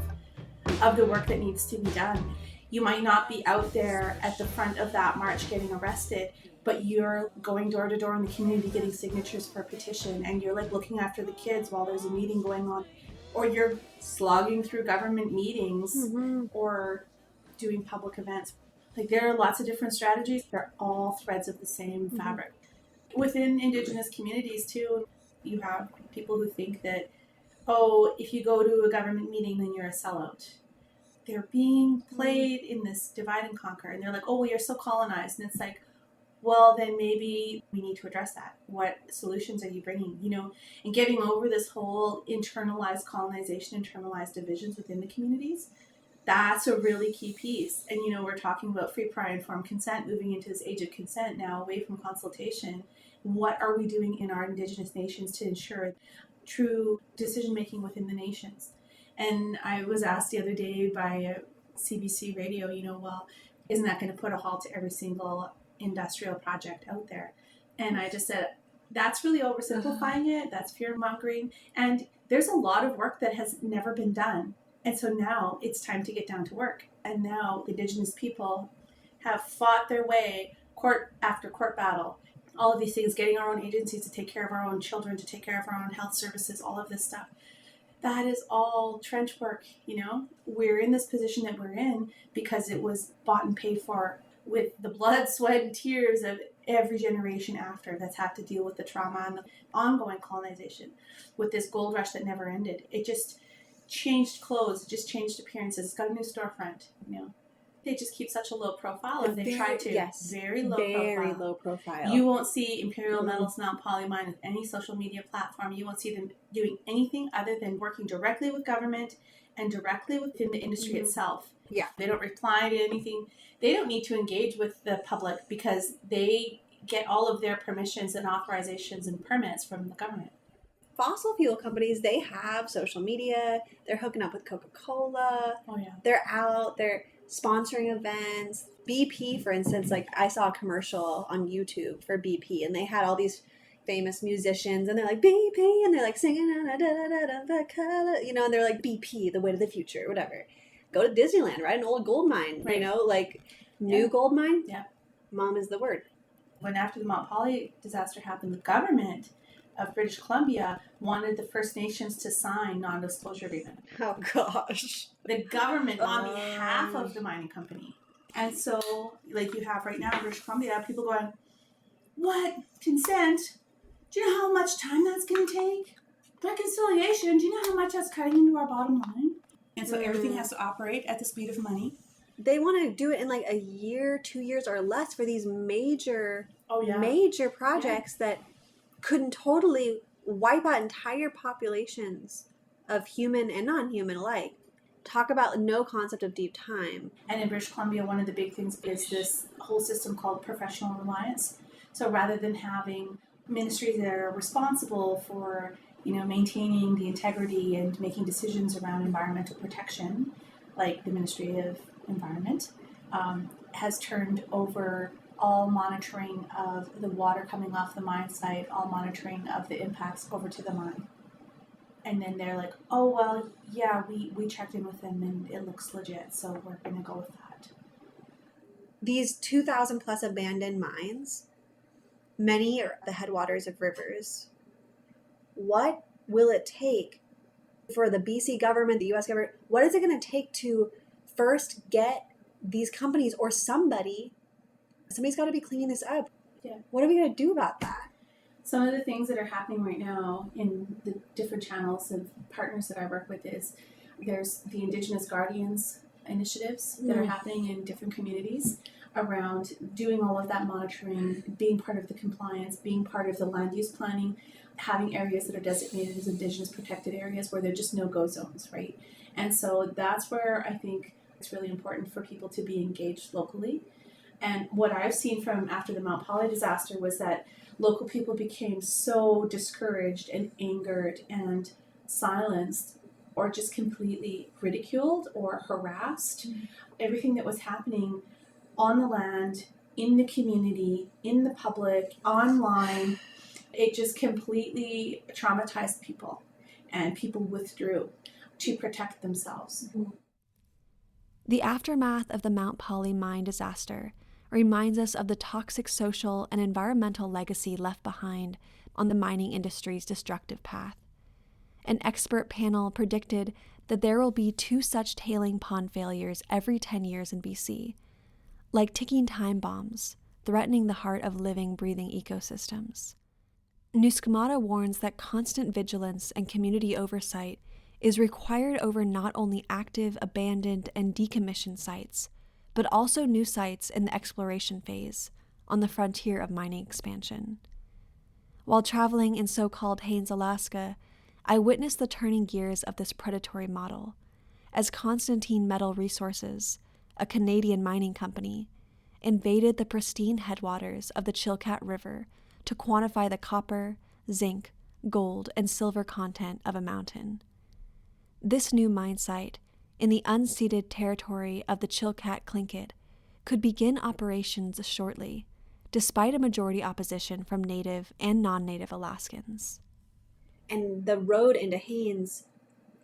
the work that needs to be done. You might not be out there at the front of that march getting arrested, but you're going door to door in the community getting signatures for a petition, and you're like looking after the kids while there's a meeting going on, or you're slogging through government meetings or doing public events. Like there are lots of different strategies. They're all threads of the same fabric. Within Indigenous communities too, you have people who think that, oh, if you go to a government meeting, then you're a sellout. They're being played in this divide and conquer. And they're like, oh, well, you're so colonized. And it's like, well, then maybe we need to address that. What solutions are you bringing? And getting over this whole internalized colonization, internalized divisions within the communities. That's a really key piece. And, we're talking about free, prior, informed consent, moving into this age of consent now, away from consultation. What are we doing in our Indigenous nations to ensure true decision-making within the nations? And I was asked the other day by CBC radio, well, isn't that going to put a halt to every single industrial project out there? And I just said, that's really oversimplifying it. That's fear-mongering. And there's a lot of work that has never been done. And so now it's time to get down to work. And now Indigenous people have fought their way, court after court battle, all of these things, getting our own agencies to take care of our own children, to take care of our own health services, all of this stuff. That is all trench work, We're in this position that we're in because it was bought and paid for with the blood, sweat, and tears of every generation after that's had to deal with the trauma and the ongoing colonization with this gold rush that never ended. It just changed clothes, it just changed appearances. It's got a new storefront, They just keep such a low profile, and they try to. Yes. Very low profile. You won't see Imperial Metals Mount Polley Mine with any social media platform. You won't see them doing anything other than working directly with government and directly within the industry itself. Yeah. They don't reply to anything. They don't need to engage with the public because they get all of their permissions and authorizations and permits from the government. Fossil fuel companies, they have social media. They're hooking up with Coca-Cola. Oh, yeah. They're out. They're sponsoring events. BP, for instance, like I saw a commercial on YouTube for BP, and they had all these famous musicians, and they're like BP, and they're like singing, and they're like BP, the way to the future, whatever. Go to Disneyland, right? An old gold mine, right. New gold mine. Yeah. Mom is the word. When after the Mount Polley disaster happened, the government of British Columbia wanted the First Nations to sign non-disclosure agreement. Oh gosh. The government on behalf of the mining company. And so, like you have right now in British Columbia, people going, what? Consent? Do you know how much time that's going to take? Reconciliation? Do you know how much that's cutting into our bottom line? And so everything has to operate at the speed of money. They want to do it in like a year, 2 years or less for these major projects that couldn't totally wipe out entire populations of human and non-human alike. talk about no concept of deep time. And in British Columbia, one of the big things is this whole system called professional reliance. So rather than having ministries that are responsible for, maintaining the integrity and making decisions around environmental protection, like the Ministry of Environment, has turned over all monitoring of the water coming off the mine site, all monitoring of the impacts over to the mine. And then they're like, oh, well, yeah, we checked in with them and it looks legit, so we're going to go with that. These 2,000 plus abandoned mines, many are at the headwaters of rivers. What will it take for the BC government, the US government, what is it going to take to first get these companies or somebody's got to be cleaning this up? Yeah. What are we going to do about that? Some of the things that are happening right now in the different channels of partners that I work with is there's the Indigenous Guardians initiatives that are happening in different communities around doing all of that monitoring, being part of the compliance, being part of the land use planning, having areas that are designated as Indigenous protected areas where they're just no-go zones, right? And so that's where I think it's really important for people to be engaged locally. And what I've seen from after the Mount Polley disaster was that local people became so discouraged and angered and silenced or just completely ridiculed or harassed. Everything that was happening on the land, in the community, in the public, online, it just completely traumatized people, and people withdrew to protect themselves. The aftermath of the Mount Polley mine disaster reminds us of the toxic social and environmental legacy left behind on the mining industry's destructive path. An expert panel predicted that there will be 2 such tailing pond failures every 10 years in BC, like ticking time bombs, threatening the heart of living, breathing ecosystems. NUSKMATA warns that constant vigilance and community oversight is required over not only active, abandoned, and decommissioned sites, but also new sites in the exploration phase on the frontier of mining expansion. While traveling in so-called Haines, Alaska, I witnessed the turning gears of this predatory model as Constantine Metal Resources, a Canadian mining company, invaded the pristine headwaters of the Chilkat River to quantify the copper, zinc, gold, and silver content of a mountain. This new mine site, in the unceded territory of the Chilkat Tlingit, could begin operations shortly, despite a majority opposition from Native and non-Native Alaskans. And the road into Haines,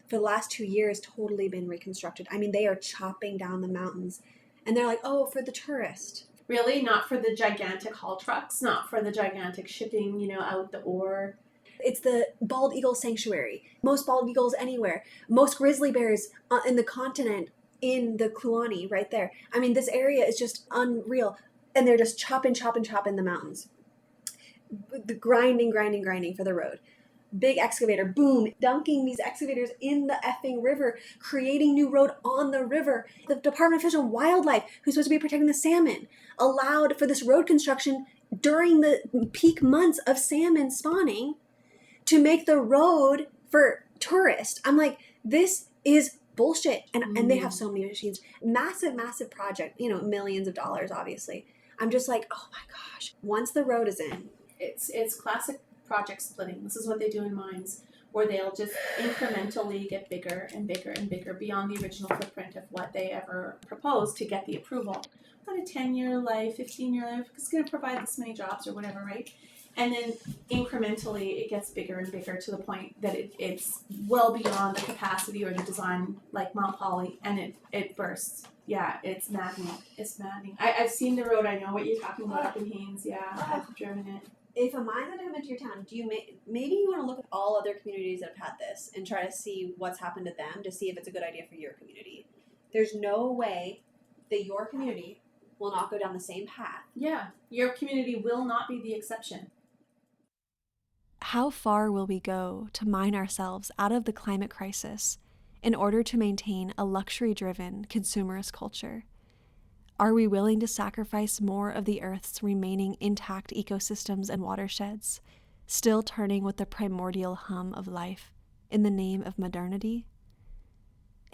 for the last 2 years, totally been reconstructed. I mean, they are chopping down the mountains, and they're like, oh, for the tourist. Really, not for the gigantic haul trucks, not for the gigantic shipping, out the ore. It's the bald eagle sanctuary. Most bald eagles anywhere. Most grizzly bears in the continent, in the Kluane, right there. I mean, this area is just unreal. And they're just chopping the mountains. The grinding for the road. Big excavator, boom, dunking these excavators in the effing river, creating new road on the river. The Department of Fish and Wildlife, who's supposed to be protecting the salmon, allowed for this road construction during the peak months of salmon spawning to make the road for tourists. I'm like, this is bullshit. And they have so many machines. Massive project, millions of dollars, obviously. I'm just like, oh my gosh. Once the road is in. It's classic project splitting. This is what they do in mines, where they'll just incrementally get bigger and bigger and bigger beyond the original footprint of what they ever proposed to get the approval. About a 10-year life, 15-year life, it's going to provide this many jobs or whatever, right? And then incrementally it gets bigger and bigger to the point that it's well beyond the capacity or the design, like Mount Polley, and it bursts. Yeah, it's maddening. It's maddening. I've seen the road. I know what you're talking about up in Haines. Yeah, I've driven it. If a mine's going to come into your town, maybe you want to look at all other communities that have had this and try to see what's happened to them to see if it's a good idea for your community. There's no way that your community will not go down the same path. Yeah, your community will not be the exception. How far will we go to mine ourselves out of the climate crisis in order to maintain a luxury-driven consumerist culture? Are we willing to sacrifice more of the Earth's remaining intact ecosystems and watersheds, still turning with the primordial hum of life, in the name of modernity?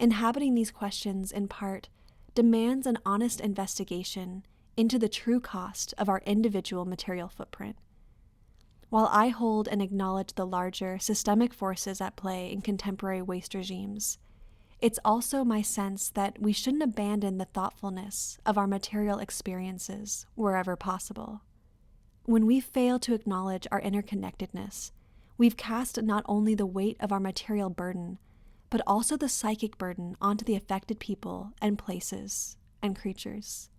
Inhabiting these questions, in part, demands an honest investigation into the true cost of our individual material footprint. While I hold and acknowledge the larger systemic forces at play in contemporary waste regimes, it's also my sense that we shouldn't abandon the thoughtfulness of our material experiences wherever possible. When we fail to acknowledge our interconnectedness, we've cast not only the weight of our material burden, but also the psychic burden onto the affected people and places and creatures.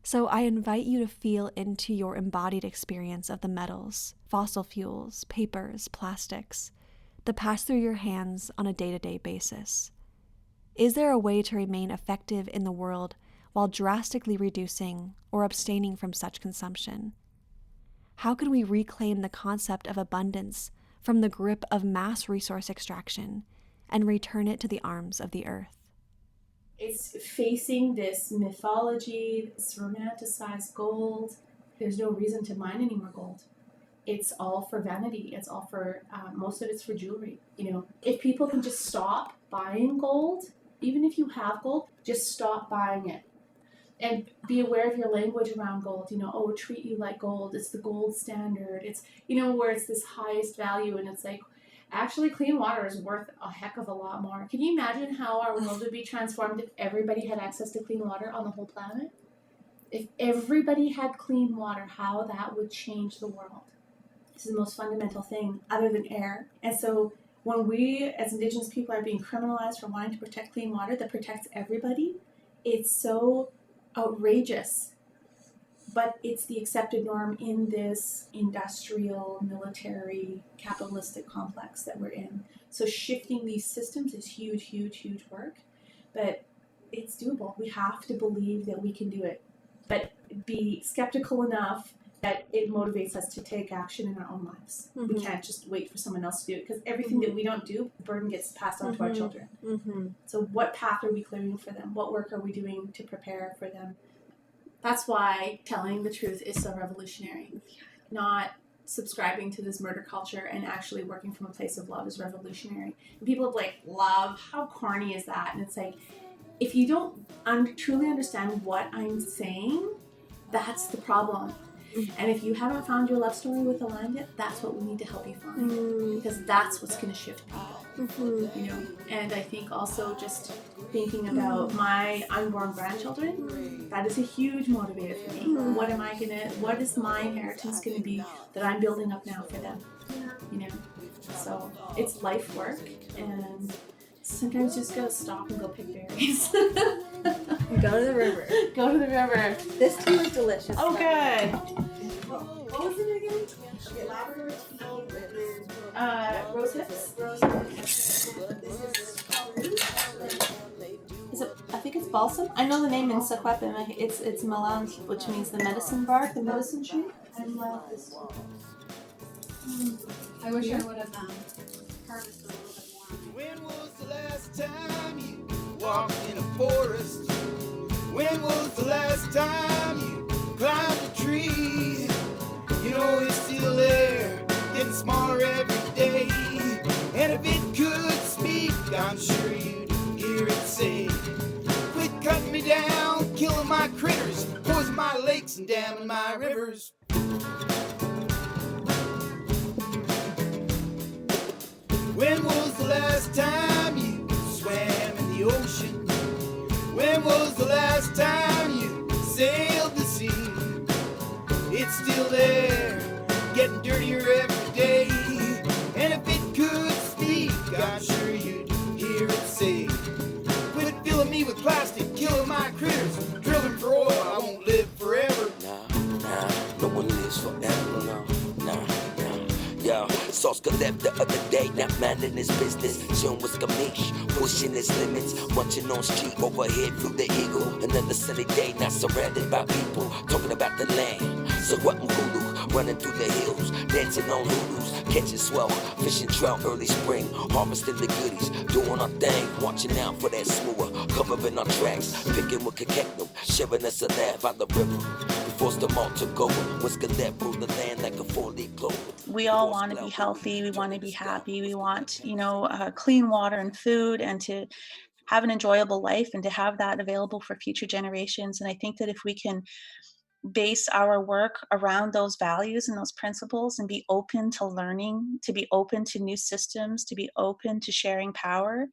So I invite you to feel into your embodied experience of the metals, fossil fuels, papers, plastics that pass through your hands on a day-to-day basis. Is there a way to remain effective in the world while drastically reducing or abstaining from such consumption? How can we reclaim the concept of abundance from the grip of mass resource extraction and return it to the arms of the earth? It's facing this mythology, this romanticized gold. There's no reason to mine any more gold. It's all for vanity. It's all for, most of it's for jewelry. If people can just stop buying gold, even if you have gold, just stop buying it. And be aware of your language around gold. Treat you like gold. It's the gold standard. It's, where it's this highest value, and it's like, actually, clean water is worth a heck of a lot more. Can you imagine how our world would be transformed if everybody had access to clean water on the whole planet? If everybody had clean water, how that would change the world. This is the most fundamental thing other than air. And so when we as Indigenous people are being criminalized for wanting to protect clean water that protects everybody, it's so outrageous. But it's the accepted norm in this industrial, military, capitalistic complex that we're in. So shifting these systems is huge, huge, huge work. But it's doable. We have to believe that we can do it. But be skeptical enough that it motivates us to take action in our own lives. Mm-hmm. We can't just wait for someone else to do it, because everything that we don't do, the burden gets passed on to our children. So what path are we clearing for them? What work are we doing to prepare for them? That's why telling the truth is so revolutionary. Not subscribing to this murder culture and actually working from a place of love is revolutionary. And people have love, how corny is that? And it's like, if you don't truly understand what I'm saying, that's the problem. And if you haven't found your love story with the land yet, that's what we need to help you find. Because that's what's going to shift people. And I think also just thinking about my unborn grandchildren, that is a huge motivator for me. What is my inheritance going to be that I'm building up now for them? So it's life work, and sometimes you just gotta stop and go pick berries. Go to the river. Go to the river. This tea was delicious. Oh, good. What was it again? Lavender tea. Rose hips. I think it's balsam. I know the name in Secwepemc. It's melange, which means the medicine bark, the medicine tree. I love this one. I wish I would have harvested a little bit more. When was the last time you walked in a forest? When was the last time you climbed a tree? It's still there, getting smaller every day. And if it could speak, I'm sure you'd hear it say, quit cutting me down, killing my critters, poison my lakes and damming my rivers. When was the last time you swam in the ocean? When was the last time you sailed the sea? It's still there, getting dirtier every day. And if it could speak, I'm sure you'd hear it say, quit filling me with plastic, killing my critters, drilling for oil, I won't live forever. Nah, no one lives forever, no. Yo, Sauce left the other day, not minding his business. John was Gamish, pushing his limits, munching on street overhead through the eagle. Another sunny day, not surrounded by people, talking about the land. So what I'm Hulu, running through the hills, dancing on Hulus, catching swell, fishing trout early spring, harvesting the goodies, doing our thing, watching out for that smooth, covering our tracks, picking what could catch them, sharing us a laugh by the river. We forced them all to go, what's that rule the land like a 4-leaf clover. We all want to be healthy, we want to be happy, we want, clean water and food, and to have an enjoyable life and to have that available for future generations. And I think that if we can base our work around those values and those principles and be open to learning, to be open to new systems, to be open to sharing power,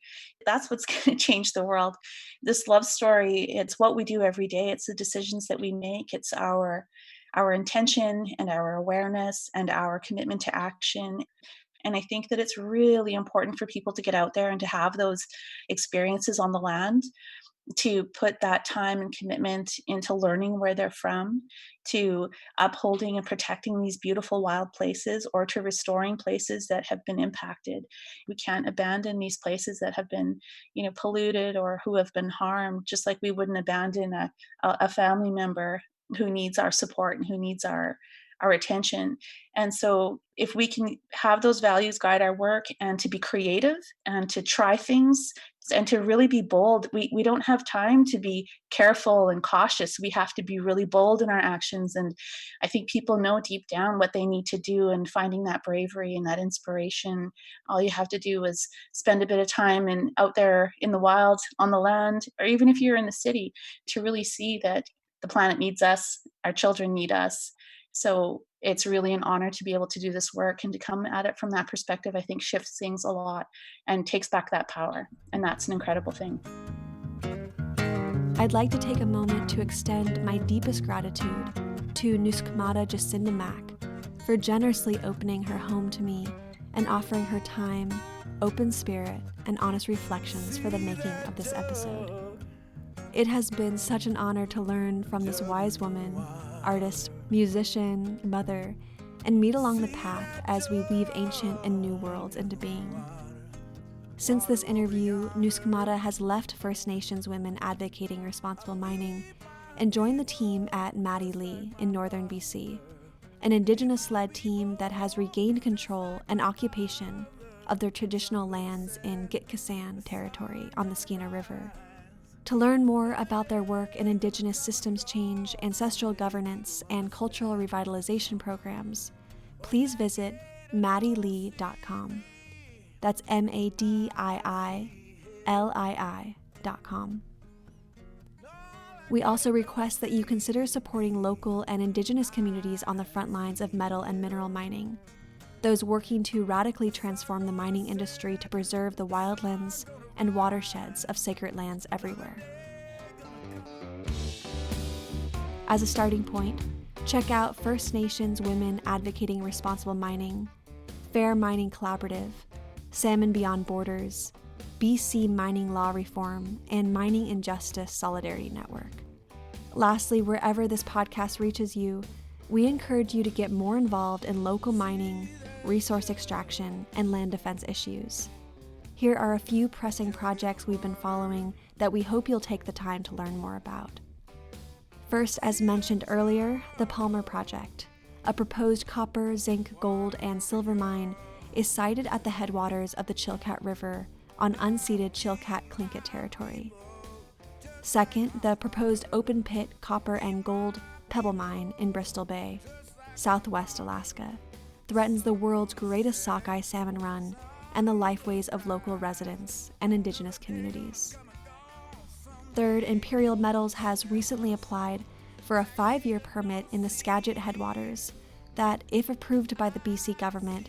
that's what's going to change the world. This love story, it's what we do every day. It's the decisions that we make. It's our intention and our awareness and our commitment to action. And I think that it's really important for people to get out there and to have those experiences on the land, to put that time and commitment into learning where they're from, to upholding and protecting these beautiful wild places, or to restoring places that have been impacted. We can't abandon these places that have been, polluted or who have been harmed, just like we wouldn't abandon a family member who needs our support and who needs our attention. And so if we can have those values guide our work, and to be creative and to try things and to really be bold, we don't have time to be careful and cautious. We have to be really bold in our actions. And I think people know deep down what they need to do, and finding that bravery and that inspiration. All you have to do is spend a bit of time out there in the wild, on the land, or even if you're in the city, to really see that the planet needs us, our children need us. So it's really an honor to be able to do this work, and to come at it from that perspective, I think shifts things a lot and takes back that power. And that's an incredible thing. I'd like to take a moment to extend my deepest gratitude to NUSKMATA Jacinda Mack for generously opening her home to me and offering her time, open spirit, and honest reflections for the making of this episode. It has been such an honor to learn from this wise woman, artist, musician, mother, and meet along the path as we weave ancient and new worlds into being. Since this interview, NUSKMATA has left First Nations women advocating responsible mining and joined the team at Maddie Lee in northern BC, an Indigenous-led team that has regained control and occupation of their traditional lands in Gitxsan territory on the Skeena River. To learn more about their work in Indigenous systems change, ancestral governance, and cultural revitalization programs, please visit maddielee.com. That's MADIILII.com. We also request that you consider supporting local and Indigenous communities on the front lines of metal and mineral mining, those working to radically transform the mining industry to preserve the wildlands and watersheds of sacred lands everywhere. As a starting point, check out First Nations Women Advocating Responsible Mining, Fair Mining Collaborative, Salmon Beyond Borders, BC Mining Law Reform, and Mining Injustice Solidarity Network. Lastly, wherever this podcast reaches you, we encourage you to get more involved in local mining, resource extraction, and land defense issues. Here are a few pressing projects we've been following that we hope you'll take the time to learn more about. First, as mentioned earlier, the Palmer Project, a proposed copper, zinc, gold, and silver mine, is sited at the headwaters of the Chilkat River on unceded Chilkat-Tlingit territory. Second, the proposed open-pit copper and gold pebble mine in Bristol Bay, southwest Alaska, threatens the world's greatest sockeye salmon run and the lifeways of local residents and Indigenous communities. Third, Imperial Metals has recently applied for a 5-year permit in the Skagit headwaters that, if approved by the BC government,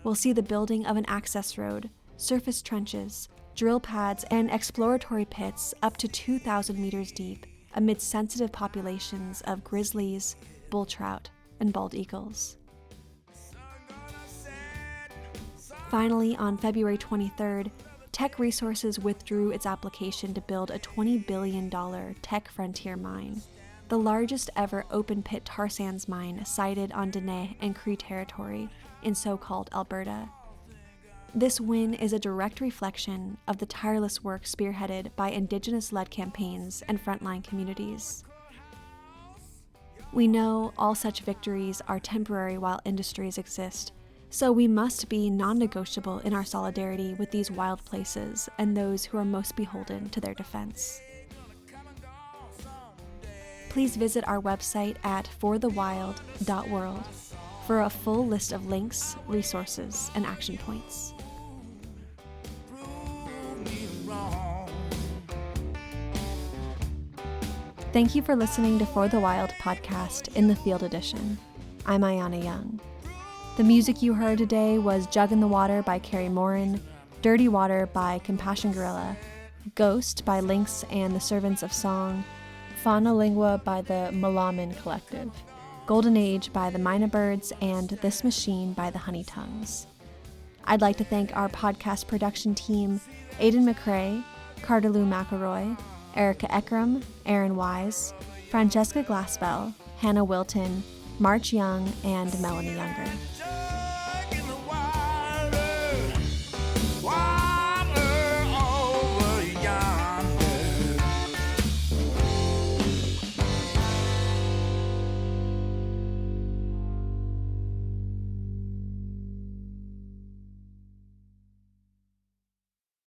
will see the building of an access road, surface trenches, drill pads, and exploratory pits up to 2,000 meters deep amid sensitive populations of grizzlies, bull trout, and bald eagles. Finally, on February 23rd, Teck Resources withdrew its application to build a $20 billion Teck Frontier mine, the largest ever open-pit tar sands mine sited on Dene and Cree territory in so-called Alberta. This win is a direct reflection of the tireless work spearheaded by Indigenous-led campaigns and frontline communities. We know all such victories are temporary while industries exist, so we must be non-negotiable in our solidarity with these wild places and those who are most beholden to their defense. Please visit our website at forthewild.world for a full list of links, resources, and action points. Prove me wrong. Thank you for listening to For the Wild podcast in the Field edition. I'm Ayana Young. The music you heard today was Jug in the Water by Carrie Morin, Dirty Water by Compassion Gorilla, Ghost by Lynx and the Servants of Song, Fauna Lingua by the Malaman Collective, Golden Age by the Mina Birds, and This Machine by the Honey Tongues. I'd like to thank our podcast production team, Aidan McRae, Carter Lou McElroy, Erica Eckram, Aaron Wise, Francesca Glassbell, Hannah Wilton, March Young, and Melanie Younger.